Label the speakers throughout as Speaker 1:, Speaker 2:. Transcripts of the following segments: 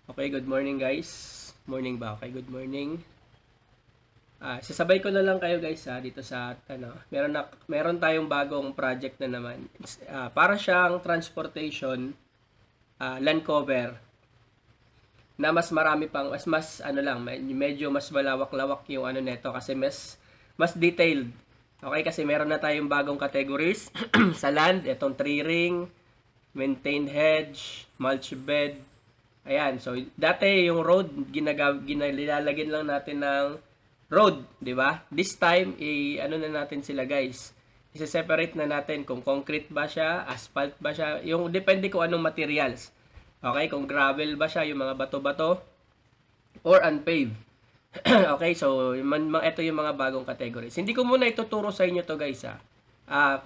Speaker 1: Okay, good morning guys. Morning ba? Okay, good morning. Sasabay ko na lang kayo guys dito sa meron tayong bagong project na naman. Para siyang transportation land cover na mas marami pang mas ano lang, medyo mas malawak-lawak yung ano neto kasi mas detailed. Okay, kasi meron na tayong bagong categories sa land, itong tree ring, maintained hedge, mulch bed. Ayan, so dati yung road ginalalagyan lang natin ng road, 'di ba? This time ano na natin sila, guys. I-separate na natin kung concrete ba siya, asphalt ba siya, yung depende kung anong materials. Okay, kung gravel ba siya, yung mga bato-bato or unpaved. Okay, so ito yung mga bagong categories. Hindi ko muna ituturo sa inyo to, guys.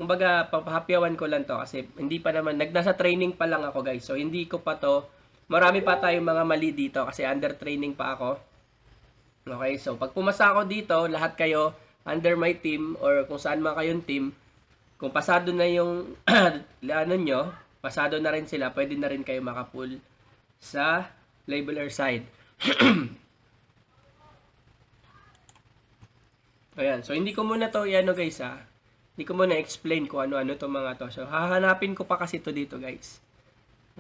Speaker 1: Kumbaga papahapyawan ko lang to kasi hindi pa naman nasa training pa lang ako, guys. So hindi ko pa to, marami pa tayong mga mali dito kasi under training pa ako. Okay, so pag pumasa ako dito, lahat kayo under my team or kung saan man kayong team, kung pasado na yung ano nyo, pasado na rin sila, pwede na rin kayo makapull sa labeler side. Ayan, so hindi ko muna to ano guys Hindi ko muna explain kung ano-ano to mga to. So hahanapin ko pa kasi to dito, guys.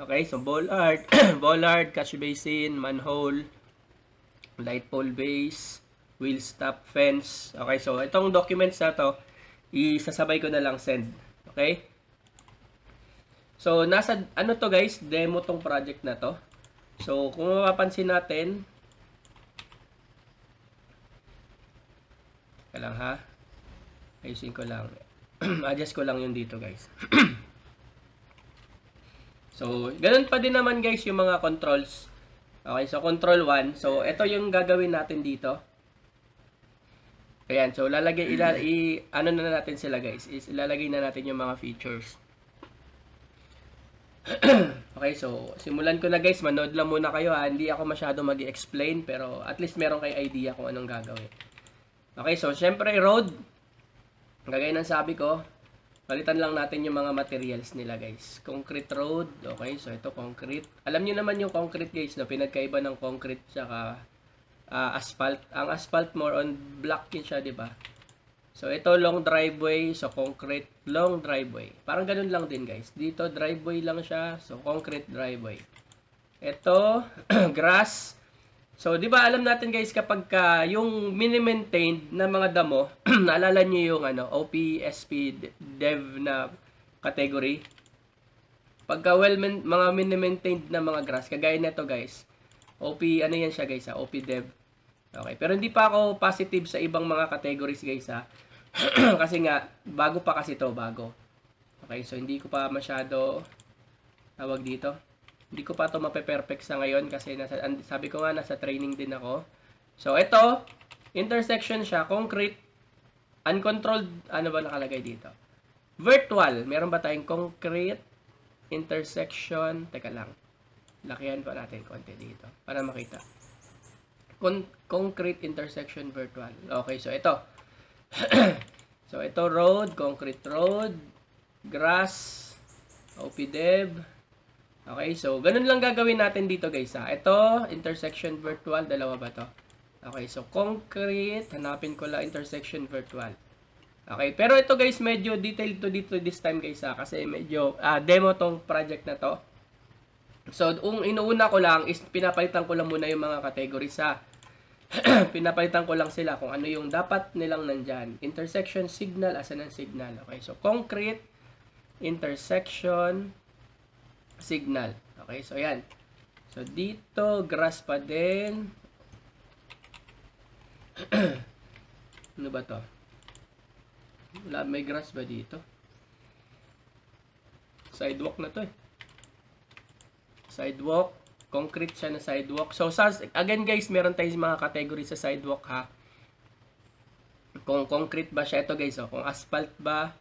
Speaker 1: Okay, so bollard, bollard, catch basin, manhole, light pole base, wheel stop fence. Okay, so itong documents na to, isasabay ko na lang send. Okay? So nasa ano to, guys, demo tong project na to. So kung mapapansin natin, lang ayusin ko lang. Adjust ko lang yung dito, guys. So, ganun pa din naman, guys, yung mga controls. Okay, so control 1. So, ito yung gagawin natin dito. Ayan, so ano na natin sila, guys. Ilalagay na natin yung mga features. Okay, so simulan ko na, guys. Manood lang muna kayo Hindi ako masyado mag-explain pero at least meron kayo idea kung anong gagawin. Okay, so syempre road. Gagaya ng sabi ko, palitan lang natin yung mga materials nila, guys. Concrete road. Okay, so ito concrete. Alam niyo naman yung concrete, guys, no? Pinagkaiba ng concrete tsaka asphalt. Ang asphalt more on block yun siya, di ba? So ito long driveway, so concrete long driveway. Parang ganun lang din, guys. Dito driveway lang siya, so concrete driveway. Ito grass. So, di ba alam natin, guys, kapag yung mini-maintained na mga damo, naalala niyo yung OPSP dev na category? Pagka mga mini-maintained na mga grass, kagaya nito, guys. ano yan siya, guys, OP dev. Okay, pero hindi pa ako positive sa ibang mga categories, guys, kasi nga, bago pa kasi to, bago. Okay, so hindi ko pa masyado tawag dito. Hindi ko pa ito mape-perfect sa ngayon kasi sabi ko nga nasa training din ako. So ito, intersection siya, concrete, uncontrolled, ano ba nakalagay dito? Virtual, meron ba tayong concrete, intersection, teka lang. Lakihan pa natin konti dito para makita. Concrete intersection virtual. Okay, so ito. So ito road, concrete road, grass, OPDev. Okay, so ganun lang gagawin natin dito, guys. Ito, intersection virtual, dalawa ba to? Okay, so concrete, hanapin ko lang intersection virtual. Okay, pero ito, guys, medyo detailed to dito this time, guys, kasi medyo demo tong project na to. So, inuuna ko lang is pinapalitan ko lang muna yung mga categories pinapalitan ko lang sila kung ano yung dapat nilang nandyan. Intersection signal, asan ang signal? Okay, so concrete, intersection, signal. Okay, so yan. So dito, grass pa din. Ano ba to? Wala, may grass ba dito? Sidewalk na to eh. Sidewalk. Concrete siya na sidewalk. So again, guys, meron tayong mga category sa sidewalk Kung concrete ba siya, ito, guys, kung asphalt ba,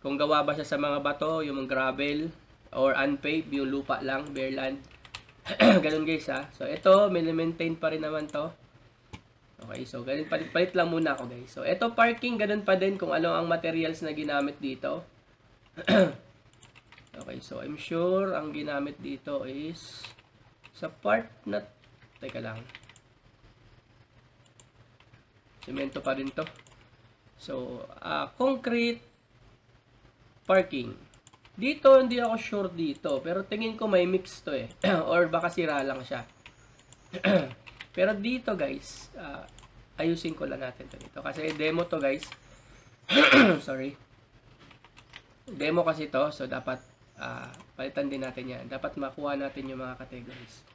Speaker 1: kung gawa ba siya sa mga bato, yung gravel, or unpaved, yung lupa lang, bare land. Ganun, guys, So, ito, maintain pa rin naman to. Okay, so, ganun, palit lang muna ako, guys. So, ito, parking, ganun pa din kung ano ang materials na ginamit dito. Okay, so, I'm sure ang ginamit dito is Sa part na, teka lang. Semento pa rin to. So, concrete parking. Dito, hindi ako sure dito. Pero tingin ko may mix to eh. Or baka sira lang siya. Pero dito guys, ayusin ko lang natin to dito. Kasi demo to guys. Sorry. Demo kasi to. So, dapat palitan din natin yan. Dapat makuha natin yung mga categories.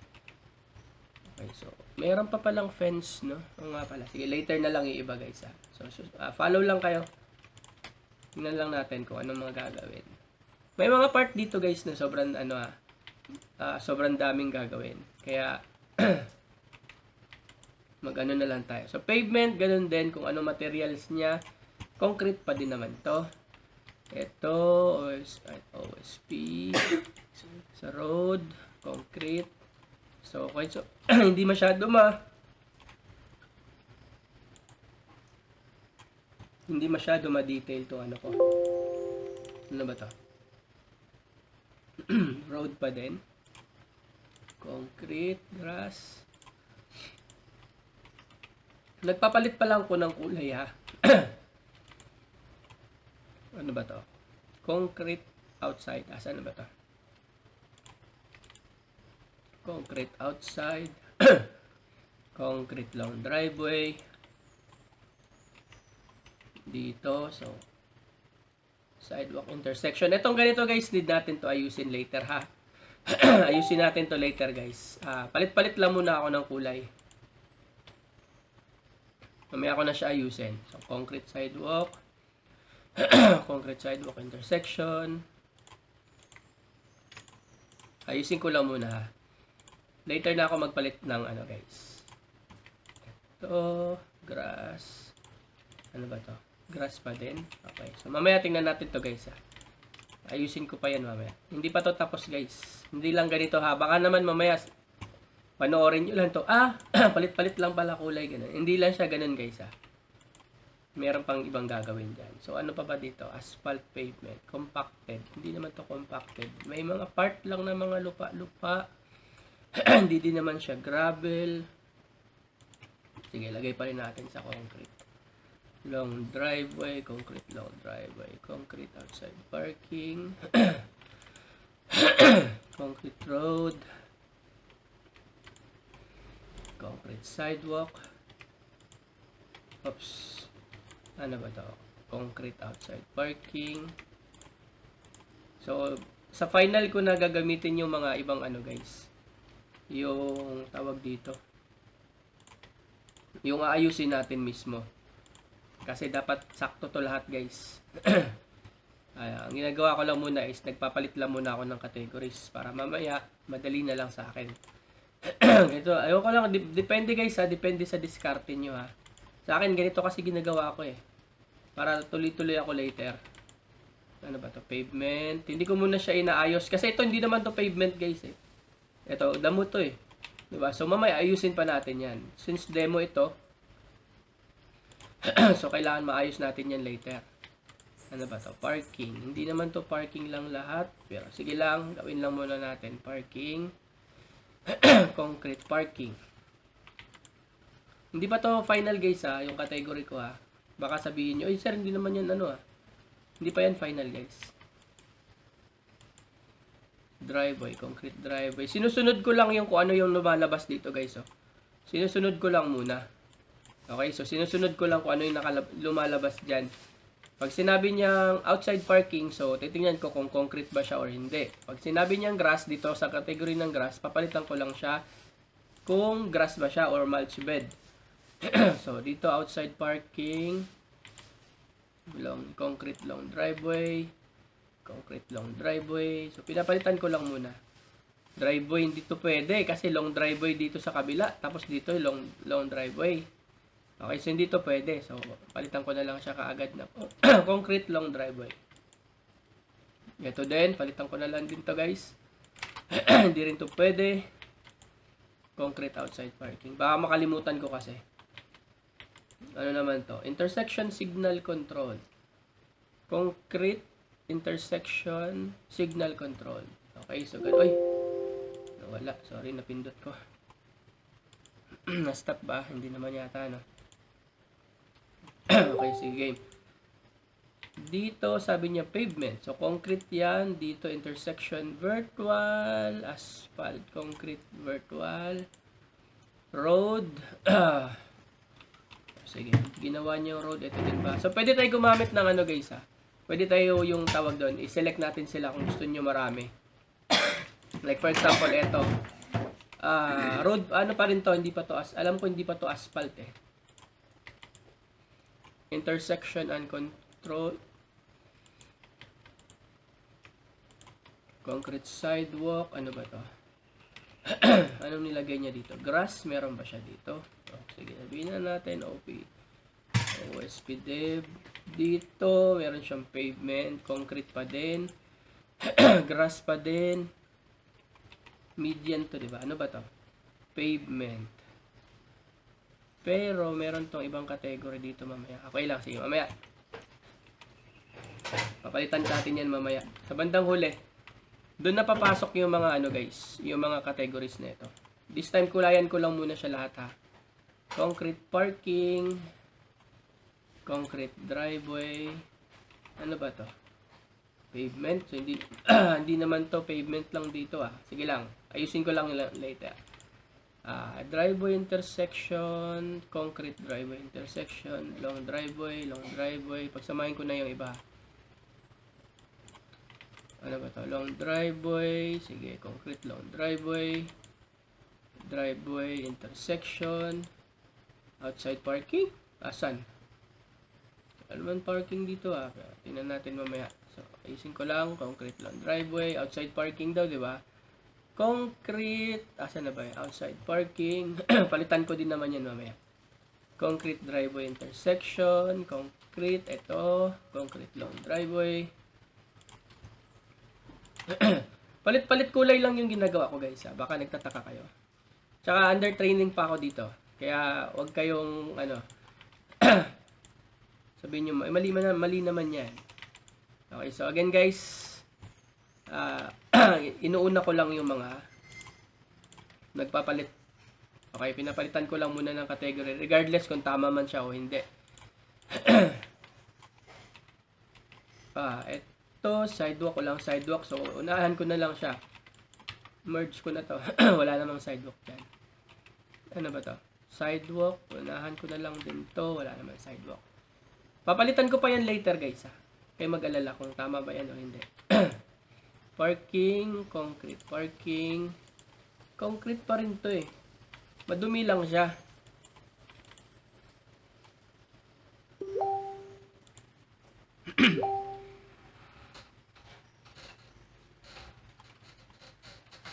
Speaker 1: Okay, so, meron pa palang fence, no? O nga pala. Sige, later na lang iiba guys, ha? So, follow lang kayo. Tingnan lang natin kung anong mga gagawin. May mga part dito guys na sobrang, sobrang daming gagawin. Kaya, mag-ano na lang tayo. So, pavement, ganun din kung ano materials niya. Concrete pa din naman to. Ito, OSP. Sa road, concrete. So, okay. So, hindi masyado hindi masyado ma-detail to ano ko. Ano ba to? Road pa din. Concrete, grass. Nagpapalit pa lang ko ng kulay, ha. Ano ba to? Concrete outside. Asan na ba to? Concrete outside. Concrete long driveway. Dito. So, sidewalk intersection. Itong ganito guys, need natin to ayusin later, ha. Ayusin natin to later guys. Palit-palit lang muna ako ng kulay. Mamaya ko na siya ayusin. So, concrete sidewalk. Concrete sidewalk intersection. Ayusin ko lang muna, ha. Later na ako magpalit ng ano guys. Ito, grass. Ano ba to? Grass pa din. Okay. So mamaya tingnan natin to guys, ha. Ayusin ko pa yan mamaya. Hindi pa to tapos guys. Hindi lang ganito, ha. Baka naman mamaya panoorin nyo lang to. Palit-palit lang pala kulay. Ganun. Hindi lang siya ganun guys, ha. Meron pang ibang gagawin dyan. So ano pa ba dito? Asphalt pavement. Compacted. Hindi naman to compacted. May mga part lang na mga lupa-lupa. Hindi din naman siya gravel. Sige, lagay pa rin natin sa concrete. Long driveway, concrete long driveway, concrete outside parking, concrete road, concrete sidewalk. Oops. Ano ba to? Concrete outside parking. So, sa final ko na gagamitin yung mga ibang ano guys. Yung tawag dito, yung aayusin natin mismo kasi dapat sakto to lahat guys. Ang ginagawa ko lang muna is nagpapalit lang muna ako ng categories para mamaya madali na lang sa akin. Ito, ayoko lang, depende guys, ha, depende sa diskarte nyo, ha. Sa akin ganito kasi ginagawa ko para tuloy-tuloy ako later. Ano ba to? Pavement. Hindi ko muna siya inaayos kasi ito hindi naman to pavement guys Ito, damo to Diba? So, mamaya ayusin pa natin yan. Since demo ito, so, kailangan maayos natin yan later. Ano ba to? Parking. Hindi naman to parking lang lahat. Pero, sige lang. Gawin lang muna natin. Parking. Concrete parking. Hindi pa to final guys, ha. Yung category ko, ha. Baka sabihin nyo, sir, hindi naman yan Hindi pa yan final guys. Driveway, concrete driveway. Sinusunod ko lang yung kung ano yung lumalabas dito guys. Sinusunod ko lang muna. Okay, so sinusunod ko lang kung ano yung lumalabas dyan. Pag sinabi niyang outside parking, so titingnan ko kung concrete ba siya or hindi. Pag sinabi niyang grass dito sa category ng grass, papalitan ko lang siya kung grass ba siya or mulch bed. So dito outside parking, concrete long driveway. Concrete long driveway. So, pinapalitan ko lang muna. Driveway, hindi to pwede kasi long driveway dito sa kabila. Tapos dito, long driveway. Okay, so hindi to pwede. So, palitan ko na lang siya kaagad na concrete long driveway. Ito din, palitan ko na lang din to guys. Hindi rin to pwede. Concrete outside parking. Baka makalimutan ko kasi. Ano naman to? Intersection signal control. Concrete intersection signal control. Okay, so ganun. Oy, Wala. Sorry, napindot ko. Na-stop ba? Hindi naman yata, no? Okay, sige. Dito, sabi niya pavement. So, concrete yan. Dito, intersection, virtual, asphalt, concrete, virtual, road. Sige, ginawa niyo yung road. Ito din ba? So, pwede tayo gumamit ng ano, guys, ha? Pwede tayo yung tawag doon. I-select natin sila kung gusto niyo marami. Like, for example, ito. Road, ano pa rin to? Hindi pa to, alam ko hindi pa to asphalt, eh. Intersection and control. Concrete sidewalk. Ano ba to? Anong nilagay niya dito? Grass. Meron ba siya dito? Oh, sige, sabihin na natin. OSP Dev. Dito, meron siyang pavement. Concrete pa din. Grass pa din. Median to, diba? Ano ba to? Pavement. Pero, meron tong ibang category dito mamaya. Okay lang. Sige, mamaya. Papalitan natin yan mamaya. Sa bandang huli, doon na papasok yung mga ano guys, yung mga categories na ito. This time kulayan ko lang muna siya lahat ha. Concrete parking, concrete driveway, ano ba to? Pavement. So hindi hindi naman to pavement lang dito ah. Sige lang, ayusin ko lang later. Driveway intersection, concrete driveway intersection, long driveway. Pagsamahin ko na yung iba. Ano ba to? Long driveway. Sige, concrete long driveway. Driveway intersection. Outside parking. Asan? Ano man parking dito ah. Tingnan natin mamaya. So, ayusin ko lang. Concrete long driveway. Outside parking daw, di ba? Concrete. Asan na ba yun? Outside parking. Palitan ko din naman yan mamaya. Concrete driveway intersection. Concrete. Ito. Concrete long driveway. Palit-palit kulay lang yung ginagawa ko guys ha. Baka nagtataka kayo. Tsaka under training pa ako dito. Kaya wag kayong ano sabihin nyo, mali naman yan. Okay, so again guys, inuuna ko lang yung mga nagpapalit. Okay, pinapalitan ko lang muna ng category regardless kung tama man siya o hindi. Ito, sidewalk, walang sidewalk. So, unahan ko na lang siya. Merge ko na to. Wala namang sidewalk dyan. Ano ba to? Sidewalk. Unahan ko na lang din to. Wala namang sidewalk. Papalitan ko pa yan later guys ha. Kaya mag-alala kung tama ba yan o hindi. Parking. Concrete parking. Concrete pa rin to eh. Madumi lang siya.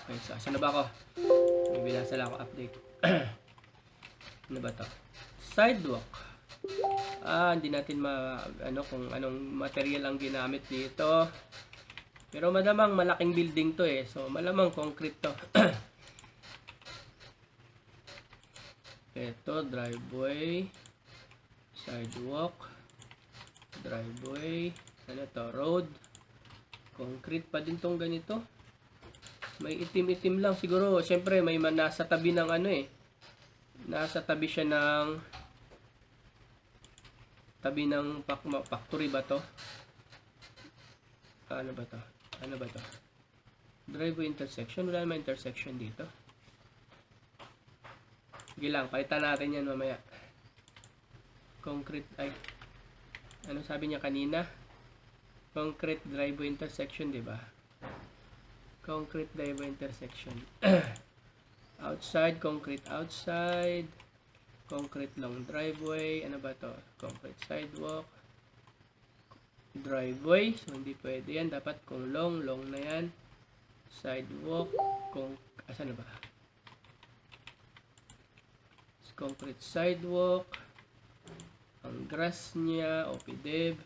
Speaker 1: Okay, so asan na ba ako? May binasa lang ako update. Ano ba to? Sidewalk. Hindi natin kung anong material ang ginamit dito. Pero malamang malaking building to eh. So malamang concrete to. Ito, driveway. Sidewalk. Driveway. Ano to? Road. Concrete pa din tong ganito. May itim-itim lang siguro. Siyempre, may nasa tabi ng ano eh. Nasa tabi siya ng factory ba to? Ano ba to? Ano ba to? Driveway intersection. Wala naman intersection dito. Sige lang. Palitan natin yan mamaya. Concrete. Ay. Ano sabi niya kanina? Concrete driveway intersection, di ba? Concrete driveway intersection. Outside, concrete outside. Concrete long driveway. Ano ba to? Concrete sidewalk. Driveway. So, hindi pwede yan. Dapat kung long na yan. Sidewalk. Asan na ba? Concrete sidewalk. Ang grass niya. OPDev.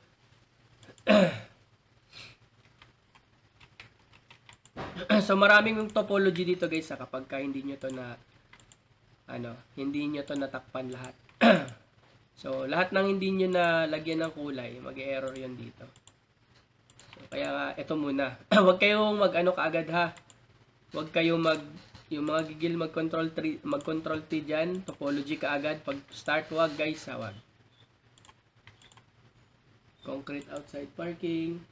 Speaker 1: So maraming topology dito guys kapag hindi nyo to hindi nyo to natakpan lahat. So lahat ng hindi nyo na lagyan ng kulay, mag-error yun dito. So kaya ito muna. Huwag kayong kaagad ha. Huwag kayong Yung mga gigil mag-control T dyan, topology ka agad. Pag start, wag guys, wag. Concrete outside parking.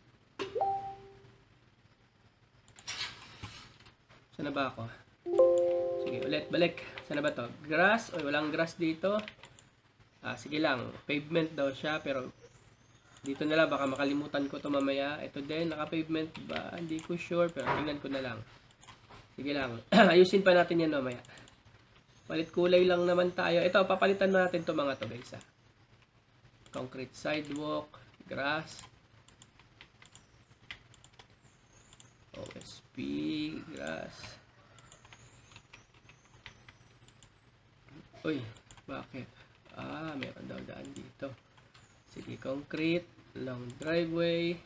Speaker 1: Sana ba ako? Sige, ulit, balik. Sana ba to? Grass? O, walang grass dito. Sige lang. Pavement daw siya, pero dito na lang. Baka makalimutan ko to mamaya. Ito din, naka-pavement ba? Hindi ko sure, pero tingnan ko na lang. Sige lang. Ayusin pa natin yan mamaya. Palit kulay lang naman tayo. Ito, papalitan natin to mga to guys. Concrete sidewalk, grass, OSP, grass. Uy, bakit? Meron daw daan dito. Sige, concrete, long driveway.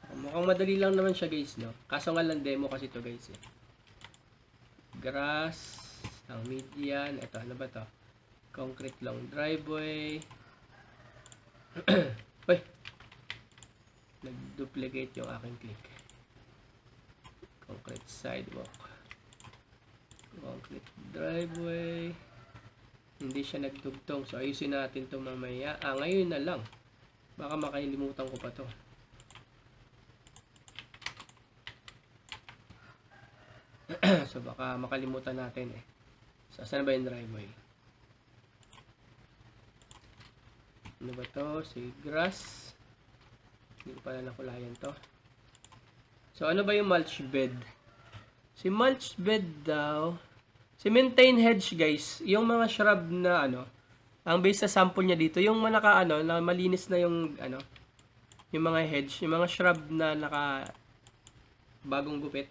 Speaker 1: So, mukhang madali lang naman siya guys, no? Kaso nga lang demo kasi to guys eh. Grass, ang median. Ito, ano ba to? Concrete long driveway. Uy, nag-duplicate yung aking click. Concrete sidewalk, concrete driveway. Hindi siya nagdugtong, so ayusin natin to mamaya. Ngayon na lang, baka makalimutan ko pa to. So baka makalimutan natin eh. So saan ba yung driveway? Ano ba to? Si grass. Hindi ko pala nakulayan to. So, ano ba yung mulch bed? Si mulch bed daw, si maintain hedge guys, yung mga shrub na ang base sa sample niya dito, yung mga na malinis na yung yung mga hedge, yung mga shrub na naka bagong gupit.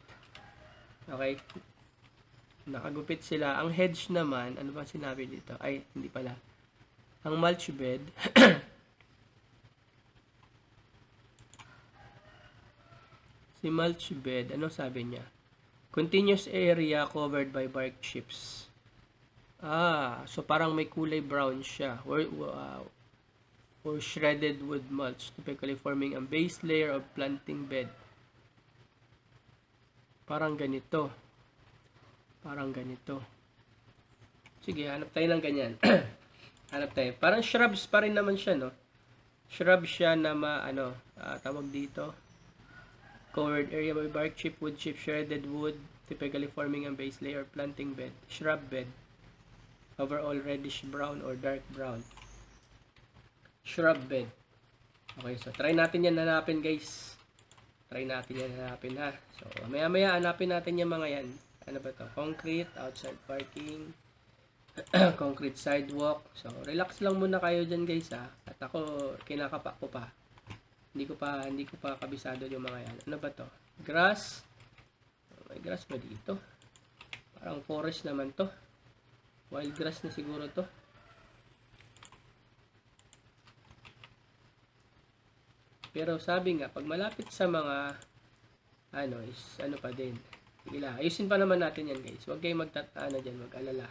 Speaker 1: Okay? Nakagupit sila. Ang hedge naman, ano ba sinabi dito? Ay, hindi pala. Ang mulch bed, si mulch bed, ano sabi niya? Continuous area covered by bark chips. So parang may kulay brown siya. Or shredded wood mulch, typically forming a base layer of planting bed. Parang ganito. Parang ganito. Sige, hanap tayo ng ganyan. Hanap tayo. Parang shrubs pa rin naman siya, no? Shrub siya na tawag dito. Covered area by bark chip, wood chip, shredded wood, typically forming a base layer, planting bed, shrub bed. Overall reddish brown or dark brown. Shrub bed. Okay, so try natin yan hanapin guys. Try natin yan hanapin ha. So, maya-maya hanapin natin yung mga yan. Ano ba to? Concrete, outside parking. Concrete sidewalk. So, relax lang muna kayo dyan guys ha. At ako, kinakapa ko pa. Hindi ko pa kabisado yung mga yan. Ano ba to? Grass. May grass ba dito? Parang forest naman to. Wild grass na siguro to. Pero sabi nga, pag malapit sa mga ano pa din. Sige lang. Ayusin pa naman natin yan guys. Huwag kayong dyan, mag-alala.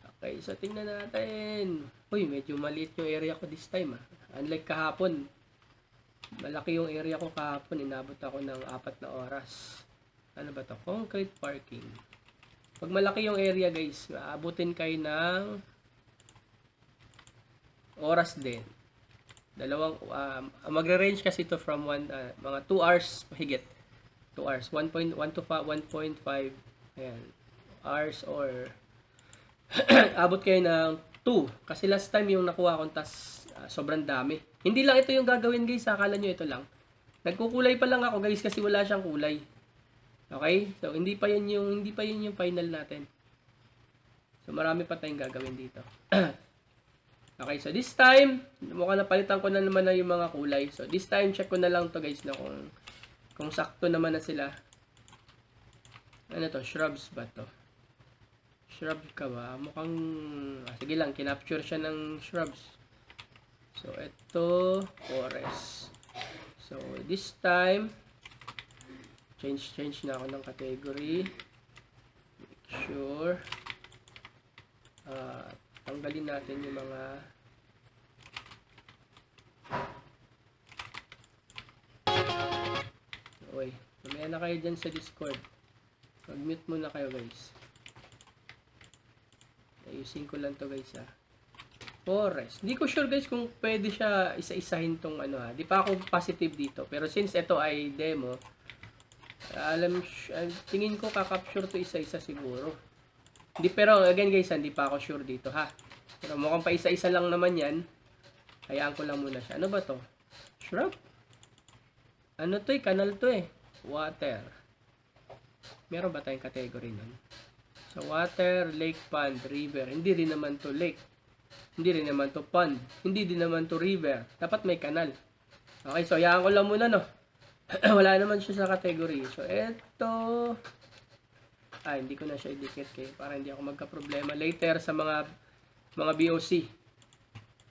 Speaker 1: Okay, so tingnan natin. Uy, medyo maliit yung area ko this time Unlike kahapon. Malaki yung area ko kahapon. Inabot ako ng 4 na oras. Ano ba to? Concrete parking. Pag malaki yung area guys, maabutin kayo ng oras din. Magre-range kasi ito from mga 2 hours higit. 2 hours. 1.1 to 1.5 ayan, hours or abot kayo ng 2. Kasi last time yung nakuha kong sobrang dami. Hindi lang ito yung gagawin guys. Akala nyo ito lang. Nagkukulay pa lang ako guys kasi wala siyang kulay. Okay? So hindi pa yun yung final natin. So marami pa tayong gagawin dito. Okay, so this time, mukhang napalitan ko na naman na yung mga kulay. So this time, check ko na lang to guys na kung sakto naman na sila. Ano to? Shrubs ba to? Shrub ka ba? Mukhang, sige lang, kinapture siya ng shrubs. So, ito, forest. So, this time, change na ako ng category. Make sure. Tanggalin natin yung mga mamaya na kayo dyan sa Discord. Mag-mute muna kayo guys. Ayusin ko lang to guys ha. Forest. Hindi ko sure guys kung pwede siya isa-isahin tong ano ha. Di pa ako positive dito. Pero since ito ay demo, tingin ko kakapture to isa-isa siguro. Hindi, pero again guys, hindi pa ako sure dito ha. Pero mukhang pa isa-isa lang naman yan. Hayaan ko lang muna siya. Ano ba to? Shrub? Ano to eh? Kanal to eh. Water. Meron ba tayong category nun? So, water, lake, pond, river. Hindi rin naman to lake. Hindi rin naman to pond. Hindi din naman to river. Dapat may kanal. Okay, so hayaan ko lang muna no. Wala naman siya sa category. So, eto. Hindi ko na siya idikit kayo para hindi ako magka-problema later sa mga BOC.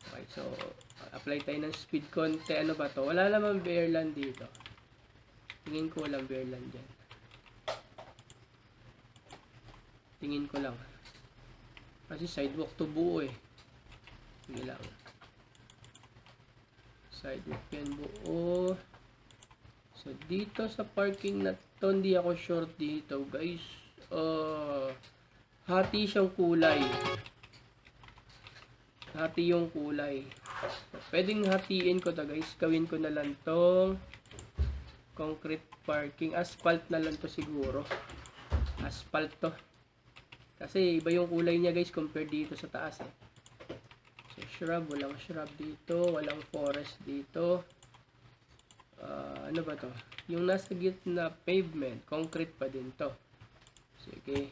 Speaker 1: Okay, so apply tayo ng speed konti. Ano ba to? Wala naman bearland dito. Tingin ko walang bearland dyan. Tingin ko lang. Kasi sidewalk to buo eh. Sige lang. Sidewalk yan buo. So dito sa parking na to, hindi ako sure dito guys. Hati siyang kulay. Hati yung kulay. So, pwedeng hatiin ko to guys. Gawin ko na lang tong concrete parking. Asphalt na lang to siguro. Asphalt to. Kasi iba yung kulay niya guys compared dito sa taas eh. So shrub. Walang shrub dito. Walang forest dito. Ano ba to? Yung nasa gitna pavement. Concrete pa din to. Sige.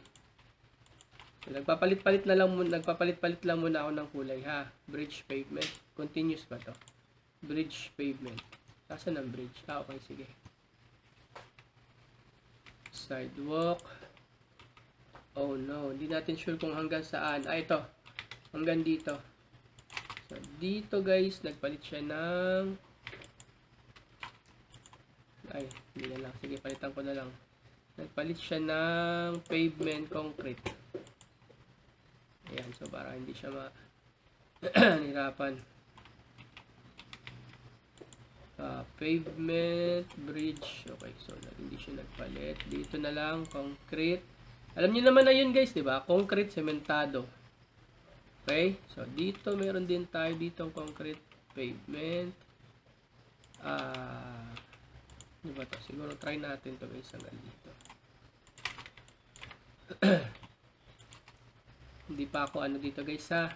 Speaker 1: So, nagpapalit-palit lang muna ako ng kulay ha. Bridge pavement. Continuous ba to? Bridge pavement. Nasaan ang bridge? Okay, sige. Sidewalk. Oh no, hindi natin sure kung hanggang saan. Ito. Hanggang dito. So, dito guys, nagpalit siya ng hindi na lang. Sige, palitan ko na lang. Nagpalit siya ng pavement concrete. Ayan, so para hindi siya nahirapan. Pavement, bridge. Okay, so hindi siya nagpalit. Dito na lang, concrete. Alam niyo naman na yun guys, di ba? Concrete, sementado. Okay, so dito meron din tayo ditong concrete pavement. Ano ba to? Siguro try natin to guys hanggang dito. Hindi pa ako ano dito guys ha.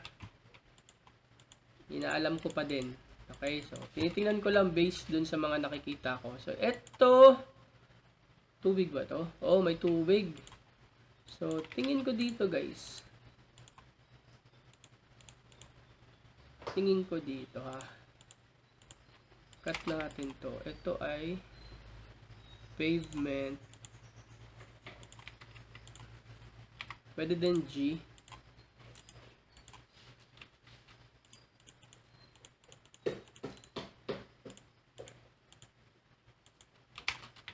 Speaker 1: Inaalam ko pa din. Okay, so tinitingnan ko lang based dun sa mga nakikita ko. So eto, tubig ba to? Oh, may tubig. So tingin ko dito guys. Tingin ko dito ha. Cut natin to. Ito ay pavement. Pwede din G.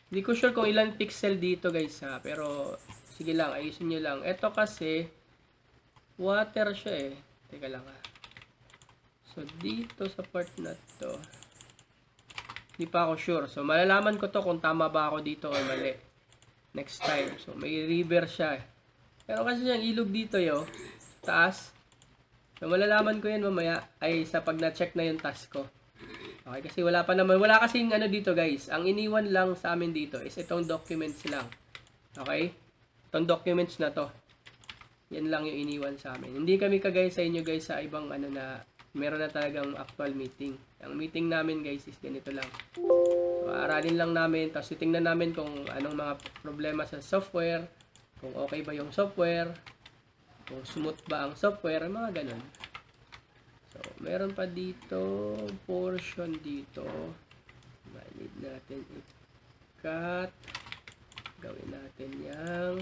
Speaker 1: Hindi ko sure kung ilan pixel dito guys ha. Pero sige lang, ayusin nyo lang. Ito kasi water siya eh. Teka lang ha. So dito sa part na to, hindi pa ako sure. So, malalaman ko to kung tama ba ako dito o mali. Next time. So, may river siya. Pero kasi yung ilog dito yo, taas. So, malalaman ko yan mamaya ay sa pag na-check na yung task ko. Okay, kasi wala pa naman. Wala kasing ano dito guys. Ang iniwan lang sa amin dito is itong documents lang. Okay? Itong documents na to. Yan lang yung iniwan sa amin. Hindi kami kagaya sa inyo guys sa ibang ano na meron na talagang actual meeting. Ang meeting namin guys is ganito lang. So, aralin lang namin, tapos titingnan namin kung anong mga problema sa software, kung okay ba yung software, kung smooth ba ang software, mga ganun. So, meron pa dito, portion dito. Need natin i-cut. Gawin natin yang.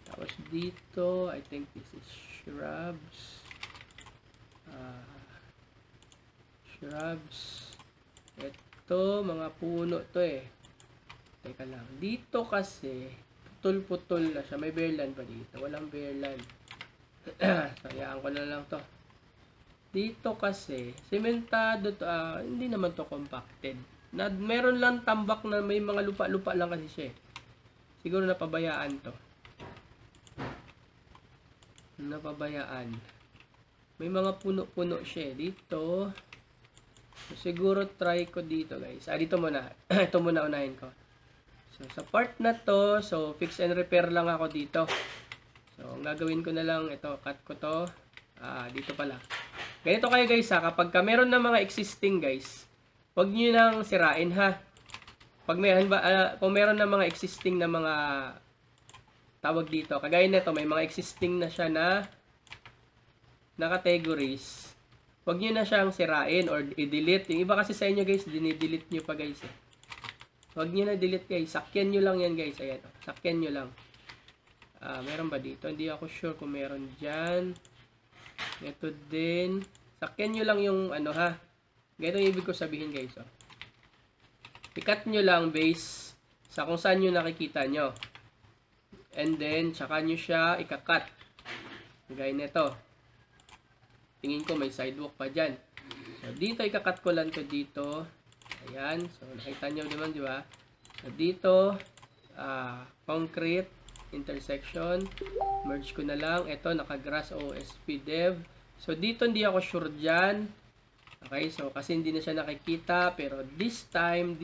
Speaker 1: Tapos dito, I think this is shrubs. Shrubs. Ito, mga puno to eh. Teka lang. Dito kasi, putol-putol na siya. May bearland pa dito. Walang bearland. So, hayaan ko na lang to. Dito kasi, sementado to. Hindi naman to compacted. Meron lang tambak na may mga lupa-lupa lang kasi siya eh. Siguro napabayaan to. Napabayaan. May mga puno-puno siya dito. So, siguro try ko dito guys. Dito muna. Ito muna unahin ko. So, sa part na to, so fix and repair lang ako dito. So, ang gagawin ko na lang, ito, cut ko to. Dito pala. Ganito kayo guys ha, kapag ka meron na mga existing guys, huwag nyo nang sirain ha. Pag kung meron na mga existing na mga tawag dito, kagaya nito, may mga existing na siya na categories, huwag nyo na siyang sirain or i-delete. Yung iba kasi sa inyo guys, dinidelete nyo pa guys eh. Huwag nyo na delete guys, sakyan nyo lang yan guys, ayan, sakyan nyo lang. Meron ba dito? Hindi ako sure kung meron dyan. Ito din, sakyan nyo lang yung ano ha. Ganito yung ibig ko sabihin guys, oh. I-cut nyo lang base sa kung saan nyo nakikita nyo. And then, tsaka nyo siya ika-cut. Gaya nito. Tingin ko may sidewalk pa dyan. So, dito ika-cut ko lang to dito. Ayan. So, nakita nyo naman, di ba? So, dito, concrete, intersection. Merge ko na lang. Ito, naka-grass OSP dev. So, dito hindi ako sure dyan. Okay, so kasi hindi na siya nakikita, pero this time,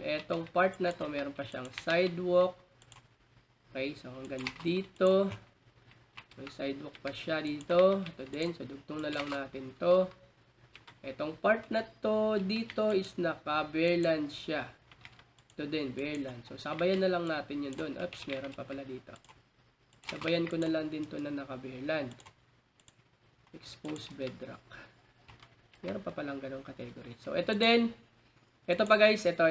Speaker 1: etong part na to, meron pa siyang sidewalk. Okay, so hanggang dito, may sidewalk pa siya dito. Ito din, so dugtong na lang natin to. Etong part na to, dito is naka-bareland siya. Ito din, bareland. So sabayan na lang natin yun doon. Oops, meron pa pala dito. Sabayan ko na lang din to na naka-bareland. Exposed bedrock. Meron pa palang ganong category. So, ito din. Ito pa guys. Ito.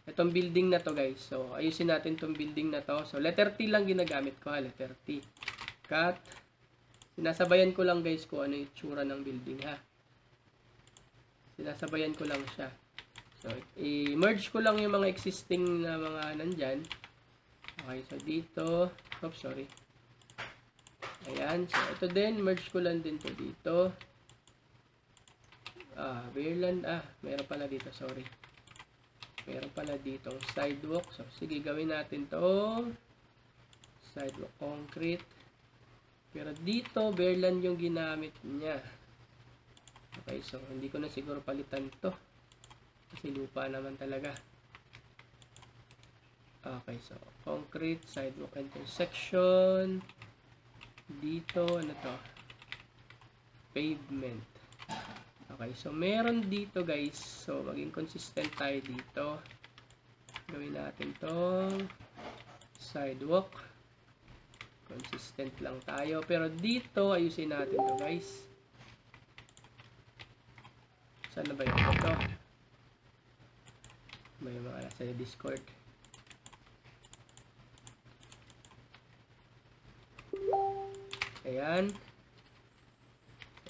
Speaker 1: Itong building na to guys. So, ayusin natin itong building na to. So, letter T lang ginagamit ko ha. Letter T. Cut. Sinasabayan ko lang guys kung ano yung itsura ng building ha. Sinasabayan ko lang siya. So, i-merge ko lang yung mga existing na mga nandyan. Okay. So, dito. Oops, sorry. Ayan. So, ito din. Merge ko lang din to dito. Bareland, meron pala dito, sorry. Meron pala dito sidewalk. So, sige, gawin natin to sidewalk concrete. Pero dito, bareland yung ginamit niya. Okay, so, hindi ko na siguro palitan to. Kasi lupa naman talaga. Okay, so, concrete, sidewalk intersection. Dito, ano to? Pavement. Okay, so meron dito guys. So, maging consistent tayo dito. Gawin natin tong sidewalk. Consistent lang tayo. Pero dito, ayusin natin to guys. Saan na ba yun? Ito. May mga nasa Discord. Ayan.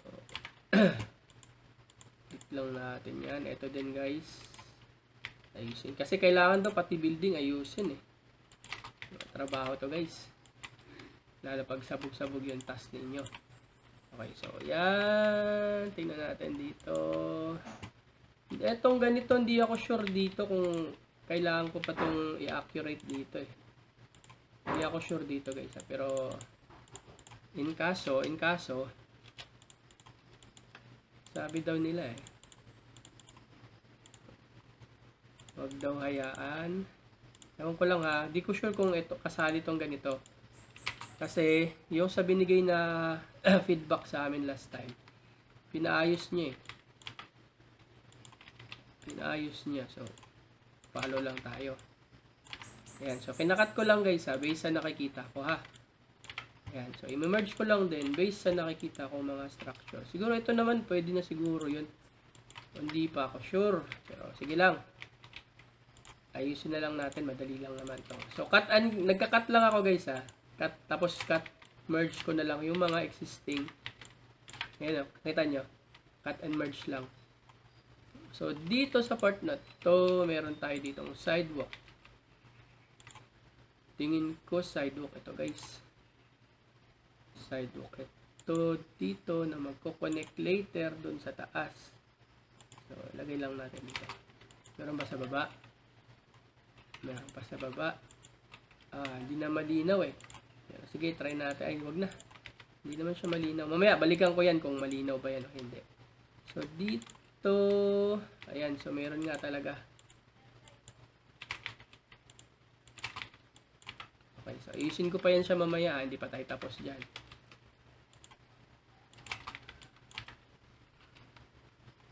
Speaker 1: So, lang natin yan. Ito din guys. Ayusin. Kasi kailangan to pati building ayusin eh. Trabaho to guys. Lalo pag sabog-sabog yung task ninyo. Okay, so yan. Tingnan natin dito. Etong ganito, hindi ako sure dito kung kailangan ko pa itong i-accurate dito eh. Hindi ako sure dito guys. Pero in kaso, sabi daw nila eh. Huwag daw hayaan. Ewan ko lang ha. Di ko sure kung ito kasali tong ganito. Kasi yung sa binigay na feedback sa amin last time, pinaayos niya eh. Pinaayos niya. So, follow lang tayo. Ayan. So, kinakat ko lang guys ha. Based sa nakikita ko ha. Ayan. So, i-merge ko lang din based sa nakikita ko mga structure. Siguro ito naman pwede na siguro yun. Hindi pa ako sure. Pero sige lang. Ayusin na lang natin, madali lang naman to. So, nagka-cut lang ako guys ha. Cut, tapos merge ko na lang yung mga existing. Ayan o, nakita nyo. Cut and merge lang. So, dito sa part na to, meron tayo ditong sidewalk. Tingin ko sidewalk ito guys. Sidewalk ito dito na magko-connect later dun sa taas. So, lagay lang natin dito. Meron ba sa baba? Meron pa sa baba. Hindi na malinaw eh. Pero sige, try natin. Ay, wag na. Hindi naman siya malinaw. Mamaya, balikan ko yan kung malinaw ba yan o hindi. So, dito, ayan, so meron nga talaga. Okay, so ayusin ko pa yan siya mamaya, hindi pa tayo tapos dyan.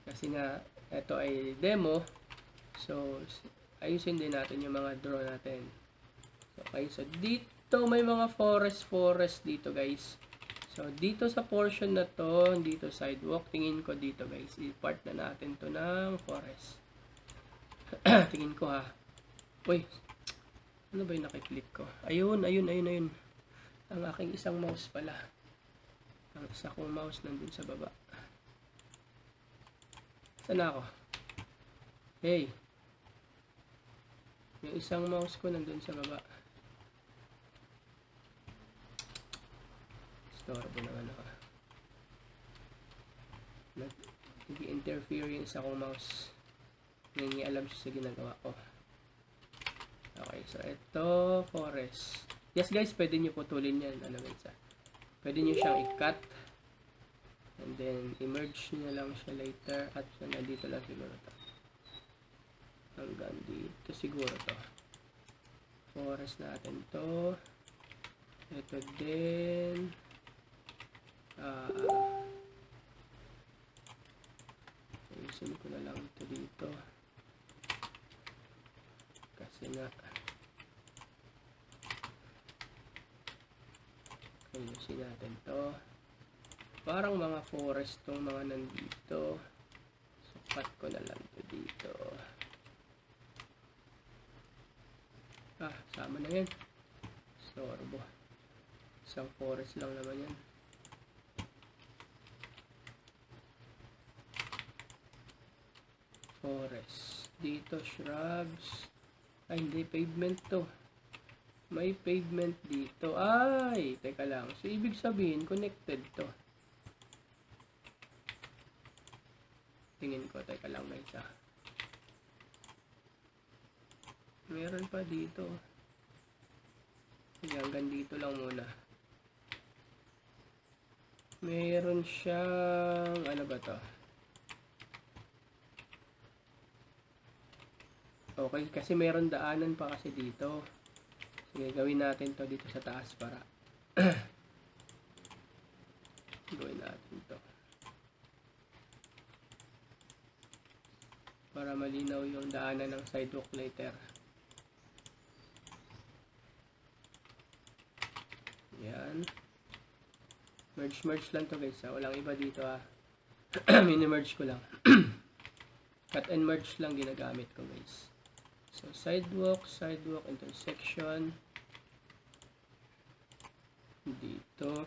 Speaker 1: Kasi nga, ito ay demo. So, ayusin din natin yung mga draw natin. Okay, so dito may mga forest dito guys. So, dito sa portion na to, dito sidewalk, tingin ko dito guys, i-part na natin to ng forest. Tingin ko ha. Uy, ano ba yung nakiklik ko? Ayun. Ang aking isang mouse pala. Ang isa kong mouse nandun sa baba. Saan ako? Hey. Yung isang mouse ko nandun sa baba. Storbo naman ako. Nag-interfere yung isa kong mouse. Nangialam siya sa ginagawa ko. Okay, so ito, forest. Yes guys, pwede nyo putulin yan. Ano ba isa? Pwede nyo siyang i-cut. And then, i-merge nyo lang siya later. At nandito lang siguro to. Hanggang dito siguro to. Forest natin to. Ito din. Ayusin ko na lang ito dito. Kasi nga. Ayusin natin to. Parang mga forest tong mga nandito. So, cut ko na lang ito dito. Sama na yan. Sorbo. Isang forest lang naman yan. Forest. Dito, shrubs. Ay, hindi. Pavement to. May pavement dito. Ay, teka lang. So, ibig sabihin, connected to. Tingin ko, teka lang, may isa. Meron pa dito. Hanggang dito lang muna. Meron siyang, ano ba to? Okay, kasi meron daanan pa kasi dito. Sige, gawin natin to dito sa taas para gawin natin to. Para malinaw yung daanan ng sidewalk later. Yan. Merge lang to guys ha. Walang iba dito ha. Mini-merge ko lang. Cut and merge lang ginagamit ko guys. So sidewalk intersection. Dito.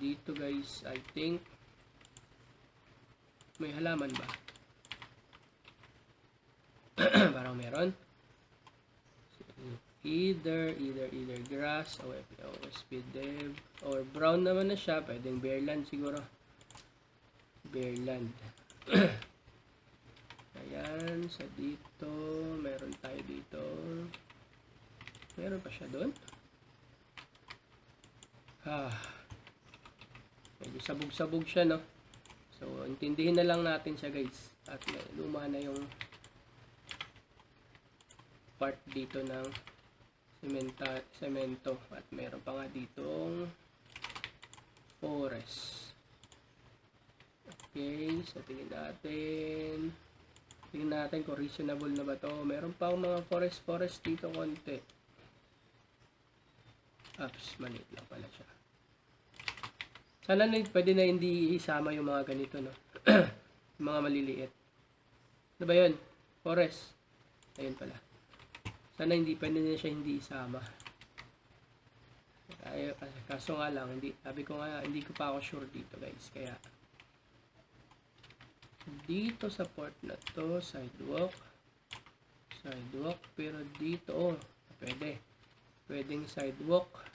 Speaker 1: Dito guys, I think may halaman ba? Parang meron. Either grass o OSP dev or brown naman na siya, pwedeng bare land siguro. Bare land. Ayan, sa dito meron tayo dito. Meron pa siya doon. Medyo sabog-sabog siya, no? So, intindihin na lang natin siya, guys. At luma na yung part dito ng semento. At meron pa nga ditong forest. Okay, so tingin natin kung reasonable na ba to. Meron pa mga forest dito konti. Maliit lang pala siya. Sana pwede na hindi isama yung mga ganito, no? Yung mga maliliit. Ano ba yun? Forest. Ayun pala. Sana pwede na siya hindi isama. Kaso nga lang, sabi ko nga, hindi ko pa ako sure dito guys. Kaya, dito sa part na to, sidewalk, pero dito, pwedeng sidewalk.